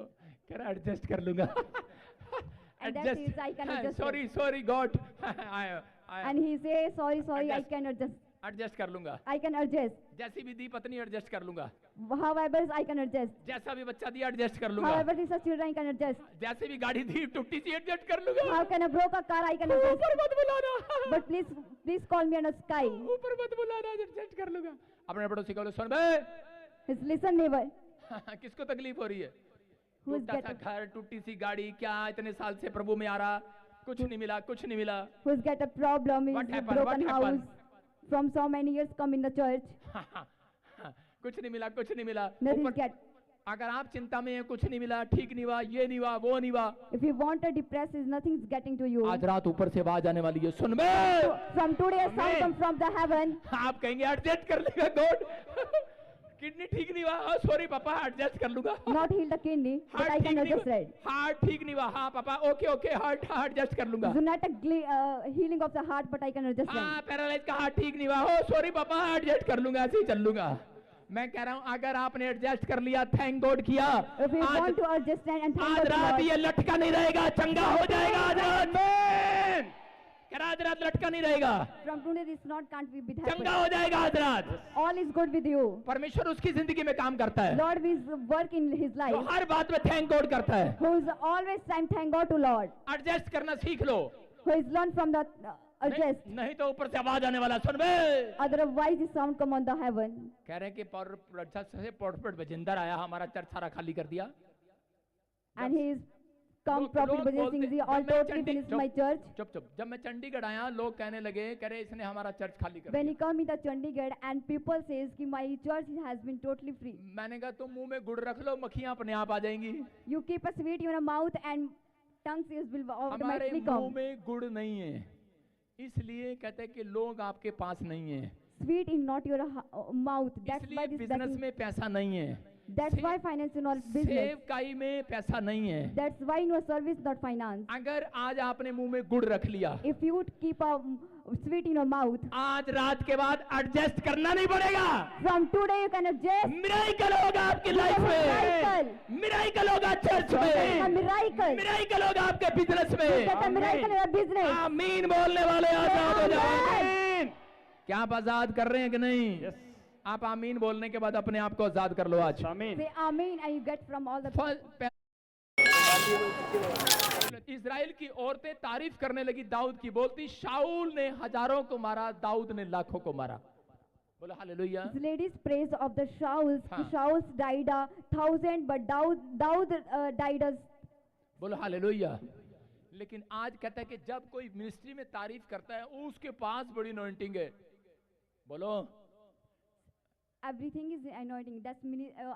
कह रहा एडजस्ट कर लूंगा। And that is, I can adjust it. Sorry sorry God, And he says, sorry, I Adjust. can adjust. Adjust कर लूंगा। I can adjust. जैसी भी दी पत्नी एडजस्ट कर लूंगा, However, I can adjust. जैसा भी बच्चा दिया एडजस्ट कर लूंगा, However, these are children, I can adjust. जैसे भी गाड़ी दी टूटी सी एडजस्ट कर लूंगा। How can I broke a car? I can adjust. ऊपर मत बुलाना, But please call me on a sky. ऊपर मत बुलाना, एडजस्ट कर लूंगा। अपने पड़ोसी को बोलो, सुन बे। His listen, neighbor. किसको तकलीफ हो रही है? Who is टूटा सा getting, घर, टूटी सी गाड़ी, क्या इतने साल से प्रभु में आ रहा, कुछ नहीं मिला, कुछ नहीं मिला। who's got a problem? Is What a happened? broken What house. happened? From so many years come in the church. कुछ नहीं मिला, कुछ नहीं मिला। Nothing ऊपर- get. अगर आप चिंता में हैं, कुछ नहीं मिला, ठीक नहीं हुआ, ये नहीं हुआ, वो नहीं हुआ, If you want to depress, is nothing's getting to you. आज रात ऊपर से आवाज आने वाली है, सुन बे। From today, a sound Amen. comes from the heaven. आप कहेंगे एडजस्ट कर लेगा गॉड। किडनी ठीक नहीं हुआ, सॉरी पापा एडजस्ट कर लूंगा। Not heal the kidney, but I can adjust it. Heart ठीक नहीं हुआ, हाँ पापा ओके ओके, हार्ट एडजस्ट कर लूंगा। It's not a healing of the heart, but I can adjust it. हाँ पैरालाइज का हार्ट ठीक नहीं हुआ, हो सॉरी पापा एडजस्ट कर लूंगा, ऐसे ही चल लूंगा। मैं कह रहा हूँ अगर आपने एडजस्ट कर लिया, थैंक गॉड किया, If you आज want to adjust and thank आज God to रात Lord, ये लटका नहीं रहेगा, चंगा हो जाएगा आज रात में। कह रहा आज रात लटका नहीं रहेगा, from today this not can't be with चंगा happen. हो जाएगा आज रात। All is good with you. परमेश्वर उसकी जिंदगी में काम करता है, Lord will work in his तो life. हर बात में थैंक गॉड करता है। Who is always time thank God to Lord. Adjust करना सीख लो, Who is learned from the adjust. नहीं तो ऊपर से आवाज आने वाला, सुन बे। Otherwise the sound come on the heaven. कह रहे हैं कि पॉट बजिंदर आया, हमारा चर्च सारा खाली कर दिया। And he is come लोग Prophet Bhajan बोलते- Singh ji जब all मैं totally चंडी- finished चुप- my church. चुप चुप, जब मैं चंडीगढ़ आया लोग कहने लगे, कह रहे इसने हमारा चर्च खाली कर When he दिया। come in the Chandigarh and people says कि my church has been totally free. मैंने कहा तुम मुंह में गुड़ रख लो, मक्खियां अपने आप आ जाएंगी। You keep a sweet in your mouth and tongues will हमारे automatically मुंह come. में गुड़ नहीं है, इसलिए कहते हैं कि लोग आपके पास नहीं है, Sweet in not your mouth. That's why इसलिए this बिजनेस में पैसा नहीं है, that's why finance is not business. सेवकाई में पैसा नहीं है। That's why in your service not finance. अगर आज आपने मुंह में गुड़ रख लिया, If you keep a sweet in your mouth, आज रात के बाद एडजस्ट करना नहीं पड़ेगा, from today you can adjust. Miracle होगा आपकी लाइफ में। Miracle. miracle. मिराइकल होगा चर्च A में, miracle. मिराइकल होगा आपके बिजनेस You get a में। miracle in your business. आमीन बोलने वाले आजाद हो जाओ। Amen. क्या आप आजाद कर रहे हैं कि नहीं? यस आप आमीन बोलने के बाद अपने आप को आजाद कर लो आज। आमीन। Say amen and you get from all the. Israel की औरतें तारीफ करने लगी दाऊद की, बोलती शाऊल ने हजारों को मारा, दाऊद ने लाखों को मारा। बोलो hallelujah. The ladies praise of the Shauls. हाँ। Shauls died 1,000, but Daud died as. बोलो हालेलुया। लेकिन आज कहता है कि जब कोई मिनिस्ट्री में तारीफ करता है उसके पास बड़ी अनॉइंटिंग है। बोलो Everything is anointing. That's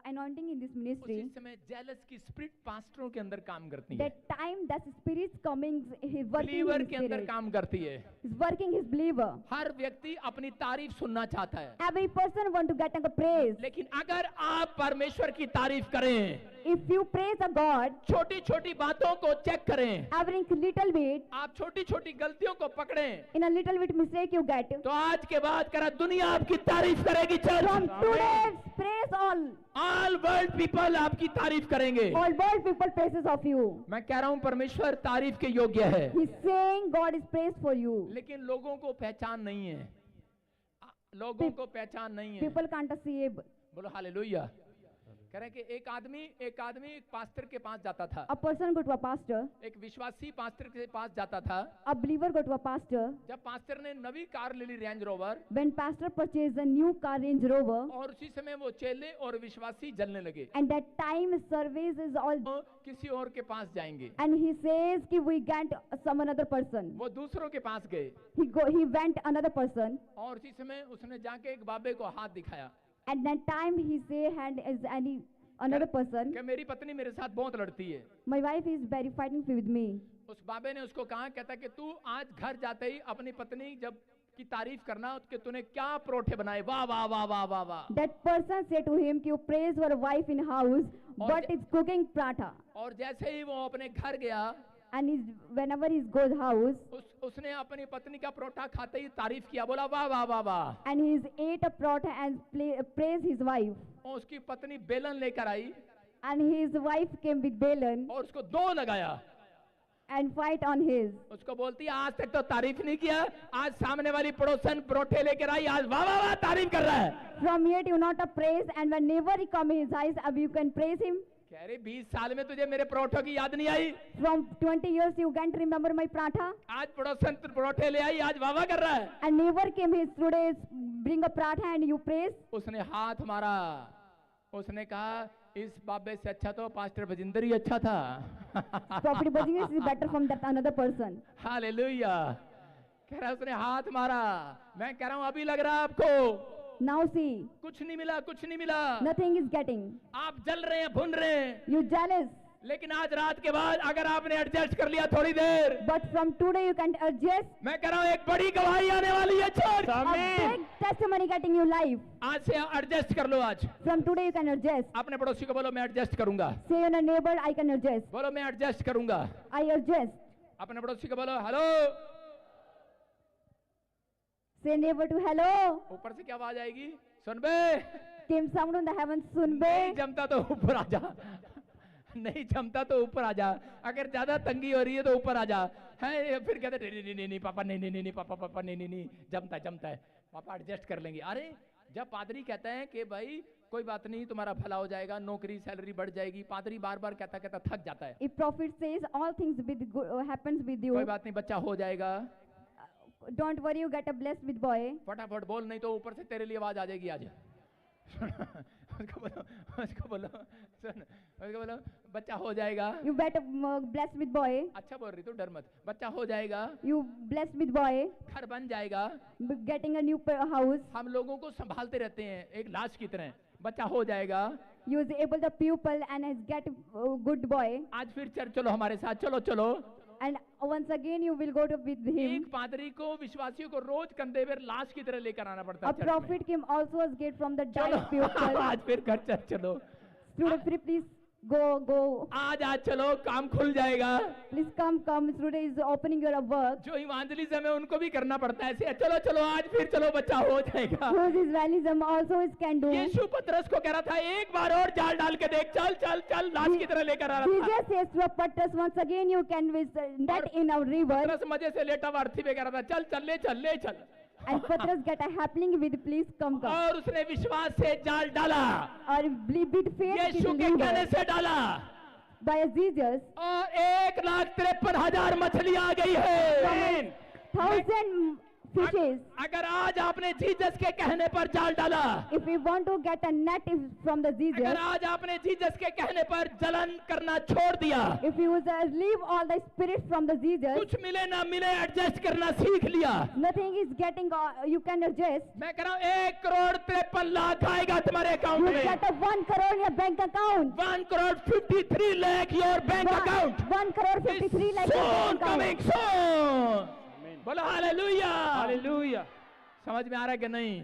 anointing in this उसी ministry. समय जेलस की स्पिरिट पास्टरों के अंदर काम करती है, That time that spirit coming, he's working believer his के अंदर spirit. काम करती है। He's working his believer. हर व्यक्ति अपनी तारीफ सुनना चाहता है, Every person want to get a praise. लेकिन अगर आप परमेश्वर की तारीफ करें, If you praise a God, छोटी छोटी बातों को चेक करें, every little bit, आप छोटी छोटी गलतियों को पकड़ें, in a little bit mistake you get. तो आज के बाद करा दुनिया आपकी तारीफ करेगी। From church today's praise all all world people आपकी तारीफ करेंगे। world people praises of you. मैं कह रहा हूं परमेश्वर तारीफ के योग्य है, He's saying God is praised for you. लेकिन लोगों को पहचान नहीं है, लोगों को पहचान नहीं है। People can't see. बोलो हालेलुया। कह रहे हैं कि एक आदमी एक पास्टर के पास जाता था, A person go to a pastor. एक विश्वासी पास्टर के पास जाता था। A believer go to a pastor. जब पास्टर ने नवी कार ले ली Range Rover, When pastor purchased a new car Range Rover, और उसी समय वो चेले और विश्वासी जलने लगे, and that time service is all, वो किसी और के पास जाएंगे। and he says कि we get some another person. वो दूसरों के पास गए He went another person, और उसी समय उसने जाके एक बाबे को हाथ दिखाया and that time he say hand is any another person. कि मेरी पत्नी मेरे साथ बहुत लड़ती है। My wife is very fighting with me. उस बाबे ने उसको कहा, कहता कि तू आज घर जाते ही अपनी पत्नी जब की तारीफ करना कि तूने क्या परोठे बनाए, वाह वाह वाह वाह वाह वाह। That person said to him कि you praise your wife in house, but it's cooking paratha. और जैसे ही वो अपने घर गया, And whenever he goes house, उसने अपनी पत्नी का परोठा खाते ही तारीफ किया, बोला वाह वाह वाह वाह। and he ate a paratha and praise his wife. और उसकी पत्नी बेलन लेकर आई And his wife came with Balaam और उसको दो लगाया। and fight on his. उसको बोलती है आज तक तो तारीफ नहीं किया, आज सामने वाली पड़ोसन परोठे लेकर आई, आज वाह वाह वाह तारीफ कर रहा है। From yet you not a praise, and whenever he come in his eyes, you can praise him. कह रहे 20 साल में तुझे मेरे परोठों की याद नहीं आई, From 20 years you can't remember my paratha, आज पड़ोसन परोठे ले आई, आज वाह वाह कर रहा है। and never came his today bring a paratha and you praise. उसने हाथ मारा, उसने कहा इस बाबे से अच्छा तो पास्टर बजिंदर ही अच्छा था। Prophet Bajingas is better from that another person. Hallelujah. कह रहा है उसने हाथ मारा। मैं कह रहा हूं अभी लग रहा है आपको Now see, कुछ नहीं मिला, कुछ नहीं मिला, nothing is getting. आप जल रहे हैं, भुन रहे हैं, You jealous, लेकिन आज रात के बाद अगर आपने एडजस्ट कर लिया थोड़ी देर, but from today you can adjust. मैं कह रहा हूं एक बड़ी गवाही आने वाली है church. A big testimony getting you life. आज से एडजस्ट कर लो। आज From today you can adjust. अपने पड़ोसी को बोलो मैं एडजस्ट करूंगा, Say on a neighbor, I can adjust. बोलो मैं एडजस्ट करूंगा। I adjust. अपने पड़ोसी को बोलो hello, Say neighbor to hello. ऊपर से क्या आवाज आएगी, सुन बे, Came sound on the heavens, नहीं Sunbe. जमता तो ऊपर आ जा, नहीं जमता तो ऊपर आ जा, अगर ज्यादा तंगी हो रही है तो ऊपर आ जा। है फिर कहते नहीं नहीं नहीं नहीं पापा, नहीं नहीं नहीं पापा, पापा नहीं नहीं नहीं, जमता जमता है पापा, एडजस्ट कर लेंगे। अरे जब पादरी कहते हैं कि भाई कोई बात नहीं तुम्हारा भला हो जाएगा, नौकरी सैलरी बढ़ जाएगी, पादरी बार बार कहता कहता थक जाता है। If prophet says all things with happens with कोई you, बात नहीं बच्चा हो जाएगा, don't worry, you get a blessed with boy. फटाफट बोल, नहीं तो ऊपर से तेरे लिए आवाज आ जाएगी आज। उसको बोलो, उसको बोलो, सुन, उसको बोलो बच्चा हो जाएगा। You better blessed with boy. अच्छा बोल रही तू, डर मत, बच्चा हो जाएगा, You blessed with boy, घर बन जाएगा। getting a new house. हम लोगों को संभालते रहते हैं एक लाश की तरह, बच्चा हो जाएगा। You is able the pupil and has get good boy. आज फिर चर्च चलो हमारे साथ, चलो चलो। And once again you will go to with him. एक पादरी को विश्वासियों को रोज कंधे पर लाश की तरह लेकर आना पड़ता A है चर्च में। prophet came also as get from the चलो died pupil. आज फिर घर चर्च चलो। Student, please Go. आज चलो काम खुल जाएगा। Please come. Today is opening your work. जो इवांजलिज्म है उनको भी करना पड़ता है ऐसे, चलो आज फिर चलो बच्चा हो जाएगा। Whose evangelism also is can do. यीशु पतरस को कह रहा था एक बार और जाल डाल के देख, चल लाश की तरह लेकर आ रहा था। Jesus says to Petrus, once again you can with that in our river. पतरस मजे से लेटा हुआ अर्थी पे कह रहा था, चल ले चल। And Petrus get a happening with please come. और उसने विश्वास से जाल डाला, Or with faith Yeshu with के कहने river. से डाला, By Jesus. और 1,53,000 मछली आ गई है। 1,000 fishes. अगर आज आपने जीसस के कहने पर जाल डाला, If we want to get a net from the Jesus, अगर आज आपने जीसस के कहने पर जलन करना छोड़ दिया, if you leave all the spirits from the Jesus, कुछ मिले ना मिले एडजस्ट करना सीख लिया, nothing is getting, you can adjust. मैं कह रहा हूँ 1,53,00,000 आएगा तुम्हारे अकाउंट You में। get a 1 crore in your bank account. 1,53,00,000 your bank account 1 crore 53 lakh in your soon bank coming account. soon। बोलो हालेलुया। हालेलुया। समझ में आ रहा है कि नहीं?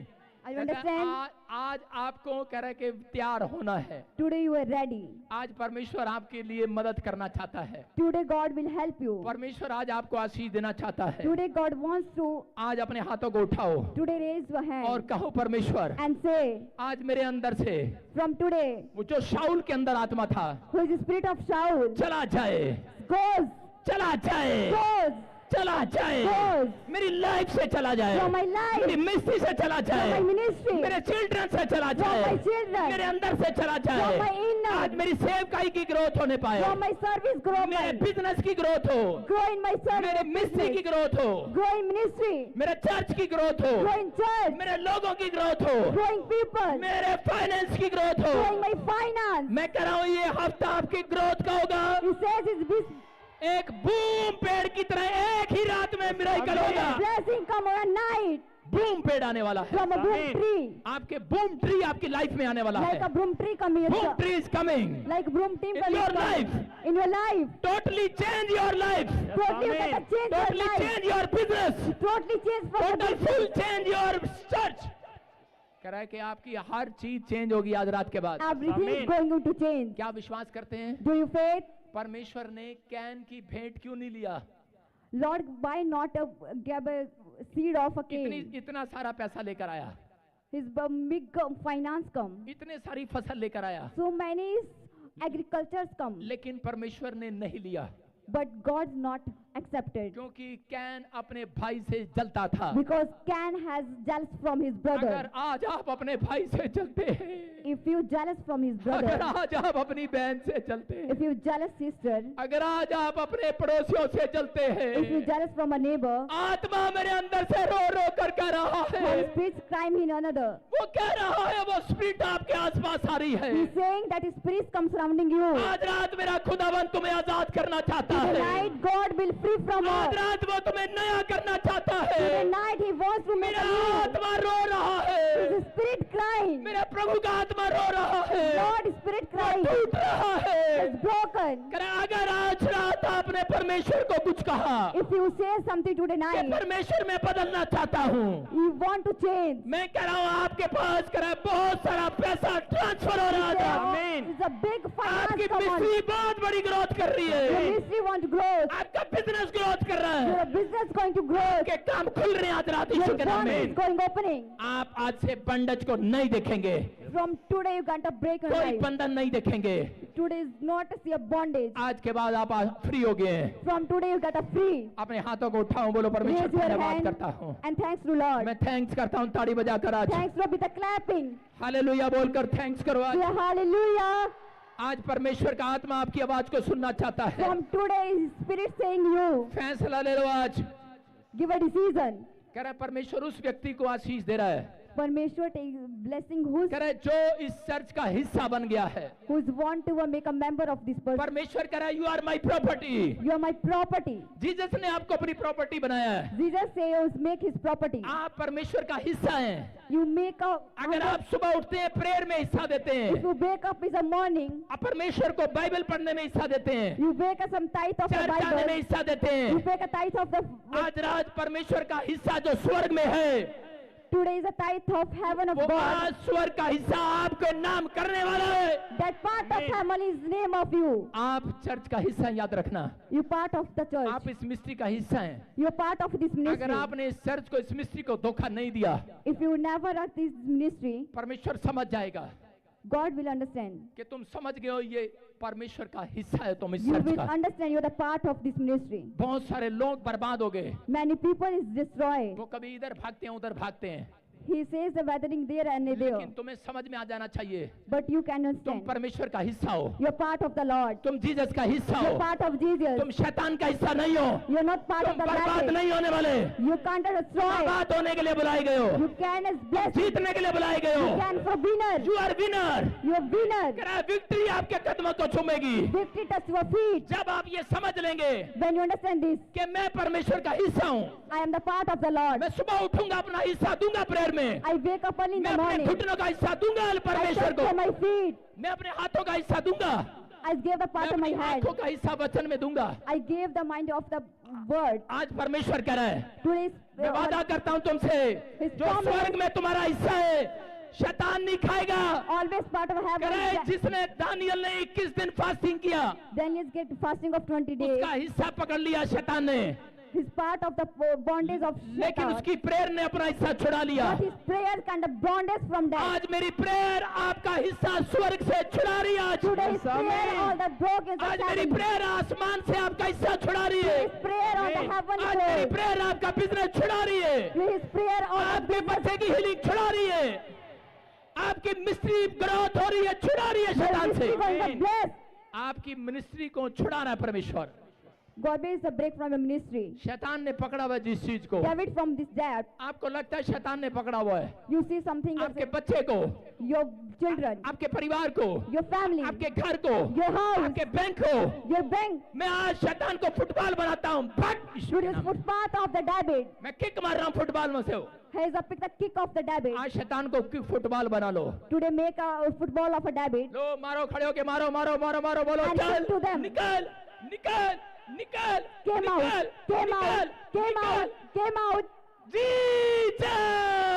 Are you understand? आज आपको कह रहा है कि तैयार होना है। Today you are ready. आज परमेश्वर आपके लिए मदद करना चाहता है। Today God will help you. परमेश्वर आज आपको आशीष देना चाहता है। Today God wants to. आज अपने हाथों को उठाओ Today raise your hand और कहो परमेश्वर, and say, आज मेरे अंदर से from today, वो जो शाऊल के अंदर आत्मा था who is the spirit of Shaul, चला जाए, goes, चला जाए, चला जाए, मेरी लाइफ से चला जाए, from my life, मेरी मिनिस्ट्री से चला from जाए, my ministry, मेरे चिल्ड्रन से चला from जाए, my children, मेरे अंदर से चला जाए। from my inner, आज मेरी सेवकाई की ग्रोथ होने पाए, from my service grow, मेरे बिजनेस की ग्रोथ हो, grow in my मेरे service, मिनिस्ट्री की ग्रोथ हो, grow in ministry, मेरे चर्च की ग्रोथ हो, grow in church, मेरे लोगों की ग्रोथ हो, growing people, मेरे फाइनेंस की ग्रोथ हो। growing my finance. मैं कह रहा हूँ ये हफ्ता आपकी ग्रोथ का होगा। He says it's this एक बूम पेड़ की तरह एक ही रात में मिराकल होगा। blessing come overnight बूम पेड़ आने वाला है। from a broom tree. आपके बूम ट्री आपकी लाइफ में आने वाला Like a है। broom tree come here. Boom tree is coming. Like broom tree In come your come life. in your life. Totally change your life, Totally you get a change your totally life. Change your business, Totally change from the total business. Full change your church. कह रहा है कि आपकी हर चीज change होगी आज रात के बाद। Everything is going to change. क्या विश्वास करते हैं? Do you faith? परमेश्वर ने कैन की भेंट क्यों नहीं लिया? Lord, why not give a seed of a cane? इतना सारा पैसा लेकर आया, His big finance come. इतने सारी फसल लेकर आया, So many agricultures come. लेकिन परमेश्वर ने नहीं लिया, But God's not accepted. क्योंकि कैन अपने भाई से जलता था। Because Cain has jealous from his brother. अगर आज आप अपने भाई से जलते हैं, If you jealous from his अगर brother, आज आप अपनी बहन से जलते हैं, if you jealous sister, अगर आज आप अपने पड़ोसियों से जलते if you हैं, jealous from a neighbor, आत्मा मेरे अंदर से रो रो कर कह रहा है, one spirit crime in another. वो कह रहा है, वो स्पिरिट आपके आसपास आ रही है। He's saying that his spirits come surrounding you. आज रात मेरा खुदावन तुम्हें आजाद करना चाहता है। Tonight God will free from आज us. रात वो तुम्हें नया करना चाहता है। Tonight He wants to make मेरा a new. आत्मा रो रहा है, His spirit crying. मेरा प्रभु का आत्मा रो रहा है, Lord, spirit वो crying. टूट रहा है। It's broken. करे अगर आज रात आपने परमेश्वर को कुछ कहा If you say something today कि night, परमेश्वर मैं बदलना चाहता हूँ, you want to change. मैं कह रहा हूँ आपके पास करे बहुत सारा पैसा ट्रांसफर हो रहा था। Say, it's a big आपकी finance come on. मिस्ट्री बहुत बड़ी ग्रोथ कर रही Your है, ministry wants growth. आपका बिजनेस ग्रोथ कर रहा Your है, business going to grow. आपके काम खुल रहे हैं आज रात Your यीशु के नाम bond is में। going opening. आप आज से बंधज को नहीं देखेंगे, From today you got to break your कोई life. बंधन नहीं देखेंगे। Today is not your bondage. आज के बाद आप फ्री हो गए हैं। From today you got a free. अपने हाथों को उठाओ, बोलो परमेश्वर Raise your धन्यवाद hand करता हूँ, and thanks to Lord. मैं थैंक्स करता हूँ ताड़ी बजाकर आज। Thanks Lord with the clapping. Hallelujah बोलकर थैंक्स करो आज। Yeah, hallelujah. आज परमेश्वर का आत्मा आपकी आवाज को सुनना चाहता है। From today His spirit saying you. फैसला ले लो आज। Give a decision. कह रहा है परमेश्वर उस व्यक्ति को आशीष दे रहा है, Parmeshwar take blessing कह रहा है जो इस चर्च का हिस्सा बन गया है। who's want to make a member of this person. परमेश्वर कह रहा है you are my property. You are my property. Jesus ने आपको अपनी प्रॉपर्टी बनाया है, Jesus says make his property. आप परमेश्वर का हिस्सा हैं। You make a. अगर आप सुबह उठते हैं प्रेयर में हिस्सा देते If हैं, you wake up in the morning, आप परमेश्वर को बाइबल पढ़ने में हिस्सा देते हैं, you wake up some tithe of the church आने में Bible. हिस्सा देते You हैं, take a tithe of the. आज रात परमेश्वर का हिस्सा जो स्वर्ग में है, Today is a tithe of heaven of वो God. आज स्वर्ग का हिस्सा आपको नाम करने वाला है। That part of family is name of you. आप चर्च का हिस्सा याद रखना। You part of the church. आप इस मिस्ट्री का हिस्सा हैं। You are part of this अगर ministry. आपने इस चर्च को, इस मिस्ट्री को धोखा नहीं दिया, If you never are this ministry, परमेश्वर समझ जाएगा God will understand. कि तुम समझ गए हो ये परमेश्वर का हिस्सा है, तुम इस You चर्च will का। understand you are the part of this ministry. बहुत सारे लोग बर्बाद हो गए, Many people is destroyed. वो कभी इधर भागते हैं उधर भागते हैं, He says the weathering there and there. लेकिन तुम्हें समझ में आ जाना चाहिए But you can तुम understand. परमेश्वर का हिस्सा हो, You are part of the Lord. तुम जीसस का हिस्सा You हो, are part of Jesus. तुम शैतान का हिस्सा नहीं हो, You are not part तुम of the बर्बाद body. नहीं होने वाले, You can't destroy. बर्बाद होने के लिए बुलाए गए हो, You can as blessed. जीतने के लिए बुलाए गए You हो। can for winner. You are winner. You are winner. Victory आपके कदमों को चूमेगी Victory touch your feet. जब आप ये समझ लेंगे When you understand this, कि मैं परमेश्वर का हिस्सा हूँ। I am the part of the Lord. मैं सुबह उठूंगा, अपना हिस्सा दूंगा प्रेयर में, I wake up early in मैं the अपने morning. घुटनों का हिस्सा दूंगा I परमेश्वर touch को, my feet. मैं अपने हाथों का हिस्सा दूंगा, I gave the मैं part of my अपनी hand. आंखों का हिस्सा वचन में दूंगा। I gave the mind of the word. आज परमेश्वर कह रहा है, Today's मैं वादा करता हूँ तुमसे, His जो promise. स्वर्ग में तुम्हारा हिस्सा है शैतान नहीं खाएगा। always part of कह रहा है heaven. जिसने दानियल ने 21 दिन फास्टिंग किया, Daniel get fasting of 20 days. उसका हिस्सा पकड़ लिया शैतान ने, His part of the bondage of लेकिन Satan. उसकी प्रेयर ने अपना हिस्सा छुड़ा लिया। But his prayers can the bondage from that. आज मेरी प्रेयर आपका हिस्सा स्वर्ग से छुड़ा रही है। आज Today's prayer all the broken आज मेरी heaven. प्रेयर आसमान से आपका हिस्सा छुड़ा रही है। His prayer on the heaven आज मेरी throne. प्रेयर आपका बिजनेस छुड़ा रही है, His prayer on the आपके बच्चे की हीलिंग छुड़ा रही है, आपकी मिस्ट्री ग्रोथ हो रही है, छुड़ा रही है शैतान से। ministry going to bless. आपकी मिनिस्ट्री को छुड़ा रहा है परमेश्वर। God is a break from the ministry. शैतान ने पकड़ा हुआ है जिस चीज को, David from this death. आपको लगता है शैतान ने पकड़ा हुआ है, You see something of आपके बच्चे को, your children, आपके परिवार को, your family, आपके घर को, your house, आपके बैंक को। your bank. मैं आज शैतान को फुटबॉल बनाता हूँ। Today's footpath of the David. मैं किक मार रहा हूँ फुटबॉल में से। He is a pick the kick of the David. आज शैतान को किक फुटबॉल बना लो। Today make a football of a David. लो मारो, खड़े होके मारो मारो मारो मारो, बोलो And चल sing to them. निकल निकल निकल Came out, निकल came out, निकल came out, came out. Jesus.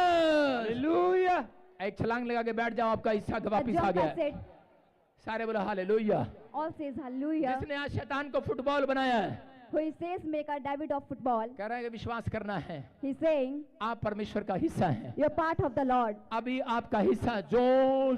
Hallelujah. एक छलांग लगा के बैठ जाओ, आपका हिस्सा The वापिस आ jump गया। has said, सारे बोलो हालेलुया। all says hallelujah. जिसने आज शैतान को फुटबॉल बनाया है, Who he says make a David of football. कह रहा है कि विश्वास करना है, He's saying आप परमेश्वर का हिस्सा हैं। you're part of the Lord. अभी आपका हिस्सा जो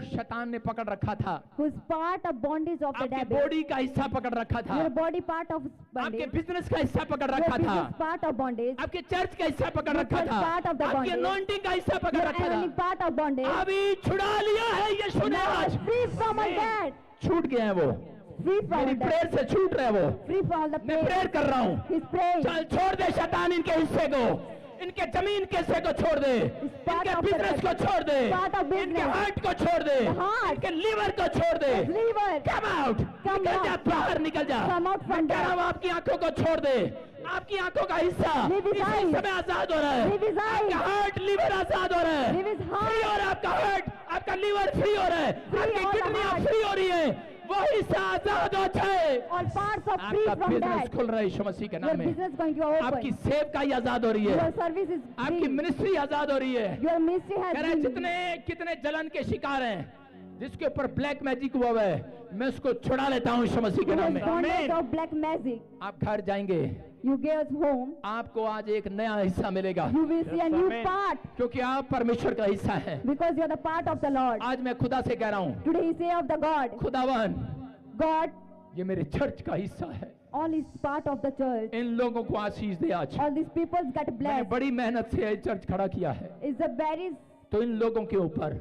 शैतान ने पकड़ रखा था, Who's part of bondage of the आपके David. बॉडी का हिस्सा पकड़ रखा था, Your body part of आपके bondage. बिजनेस का हिस्सा पकड़ Your रखा था, business part of bondage. आपके चर्च का हिस्सा पकड़ Your रखा church था, part of the आपके bondage. अनॉइंटिंग का हिस्सा पकड़ Your रखा heavenly था, part of bondage. अभी छुड़ा लिया है यीशु ने। Now आज is free from all that. छूट गए हैं वो, Free from मेरी all that. प्रेयर से छूट रहे हैं वो। Free from all the मैं pain. प्रेयर कर रहा हूँ, He's praying. चल छोड़ दे शैतान इनके हिस्से को, इनके जमीन के हिस्से को छोड़ दे, part इनके of the बिजनेस को छोड़ दे, part of इनके business. हार्ट को छोड़ दे, The heart. इनके लीवर को छोड़ दे। Liver. कम आउट, Come निकल जा, out. बाहर निकल जा। Come out from मैं कह रहा हूँ there. आपकी आंखों को छोड़ दे, आपकी आंखों का हिस्सा Leave his इसी eyes. समय आजाद हो रहा है। Leave his eyes. आपका हार्ट लीवर आजाद हो रहा है, Leave his heart. फ्री हो रहा है आपका हार्ट, आपका लीवर फ्री हो रहा है, Free आपकी all the किडनियां heart. फ्री हो रही है, वो हिस्सा आजाद हो जाए। All parts are free आपका from बिजनेस that. खुल रहा है यीशु मसीह के Your नाम में। business going to आपकी open. सेवकाई आजाद हो रही है, Your service is आपकी free. मिनिस्ट्री आजाद हो रही है। Your ministry has कह रहे हैं been. जितने कितने जलन के शिकार हैं, जिसके ऊपर ब्लैक मैजिक हुआ हुआ है, मैं उसको छुड़ा लेता हूँ यीशु मसीह के You नाम was में। bondage of black magic. आप घर जाएंगे, You gave us home. आपको आज एक नया हिस्सा मिलेगा, You will see a new Amen. part क्योंकि आप परमेश्वर का हिस्सा हैं। because you are the part of the Lord. आज मैं खुदा से कह रहा हूँ, Today he say of the God. खुदावन God, ये मेरे चर्च का हिस्सा है, all is part of the church. इन लोगों को आशीष दे। आज All these people got मैंने blessed. बड़ी मेहनत से ये चर्च खड़ा किया है, Is the berries तो इन लोगों के ऊपर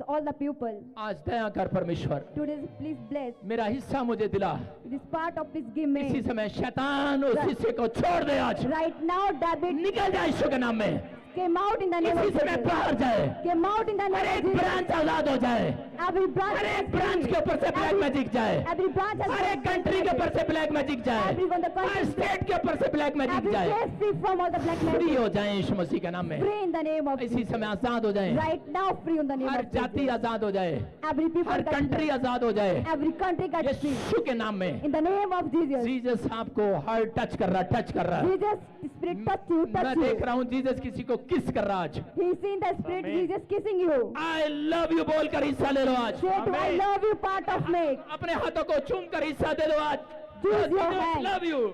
all the people. आज दया कर परमेश्वर, Today please bless. मेरा हिस्सा मुझे दिला। This part of please give इसी me. समय शैतान उस हिस्से को छोड़ दे, आज Right now David निकल जाए यीशु के नाम में, came out in the name इसी of समय Jesus. बाहर जाए, Came out in the her name एक of Jesus. ब्रांच आजाद हो जाए, Every branch हर has एक ब्रांच के ऊपर से ब्लैक मैजिक जाए, Every branch has हर एक कंट्री के ऊपर से ब्लैक मैजिक जाए, Everyone the her country. State के ऊपर से ब्लैक मैजिक Every जाए, place free from all the black free magic. हो जाए यीशु मसीह के नाम में। Free in the name of इसी Jesus. समय आजाद हो जाए, Right now free in the name her of जाति Jesus. आजाद हो जाए, Every people हर got कंट्री free. आजाद हो जाए, Every country got free. यीशु के नाम में। In the name of Jesus. Jesus आपको हर टच कर रहा है। Jesus, Spirit touch you, मैं touch देख you. रहा हूँ जीसस किसी को किस कर रहा आज। He's seen the Spirit Amen. Jesus kissing you. I love you बोलकर हिस्सा ले लो आज। Say to I Amen. love you part of me. अपने हाथों को चूम कर हिस्सा दे दो आज। Choose your hand. Love you.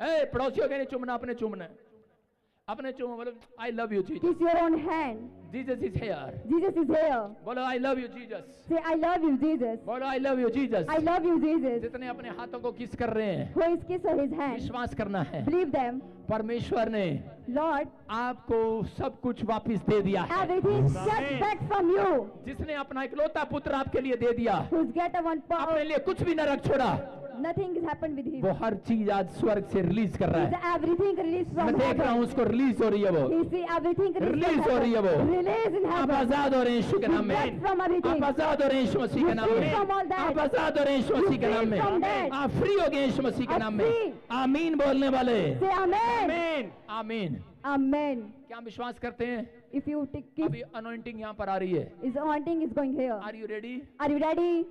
ए पड़ोसियों के नहीं चूमना, अपने चूमना है। अपने चूमो, बोलो I love you Jesus. Kiss your own hand. Jesus is here. Jesus is here. बोलो I love you Jesus. Say I love you Jesus. बोलो I love you Jesus. I love you Jesus. जितने अपने हाथों को किस कर रहे हैं, Who is kiss his hand? विश्वास करना है Believe them. परमेश्वर ने Lord, आपको सब कुछ वापस दे दिया है। everything Amen. shut back from you. जिसने अपना इकलौता पुत्र आपके लिए दे दिया, Who's get a one power. अपने लिए कुछ भी न रख छोड़ा, Nothing has happened with him. वो हर चीज आज स्वर्ग से रिलीज कर रहा He's है। everything released मैं from देख रहा हूँ heaven. उसको रिलीज हो रही है वो। He see everything released Release from हो रही है heaven. वो। Release in आप heaven. आजाद हो रहे हैं यीशु के नाम Free में। from everything. आप आजाद हो रहे हैं यीशु मसीह के नाम Free में। from all that. आप आजाद हो रहे हैं यीशु मसीह के नाम में। From that. आप फ्री हो गए यीशु मसीह के नाम में। Free. आमीन बोलने वाले। Say amen. Amen. आमीन। Amen. क्या हम विश्वास करते हैं? If you keep अभी अनॉइंटिंग यहाँ पर आ रही है। his anointing is going here. Are you ready? Are you ready?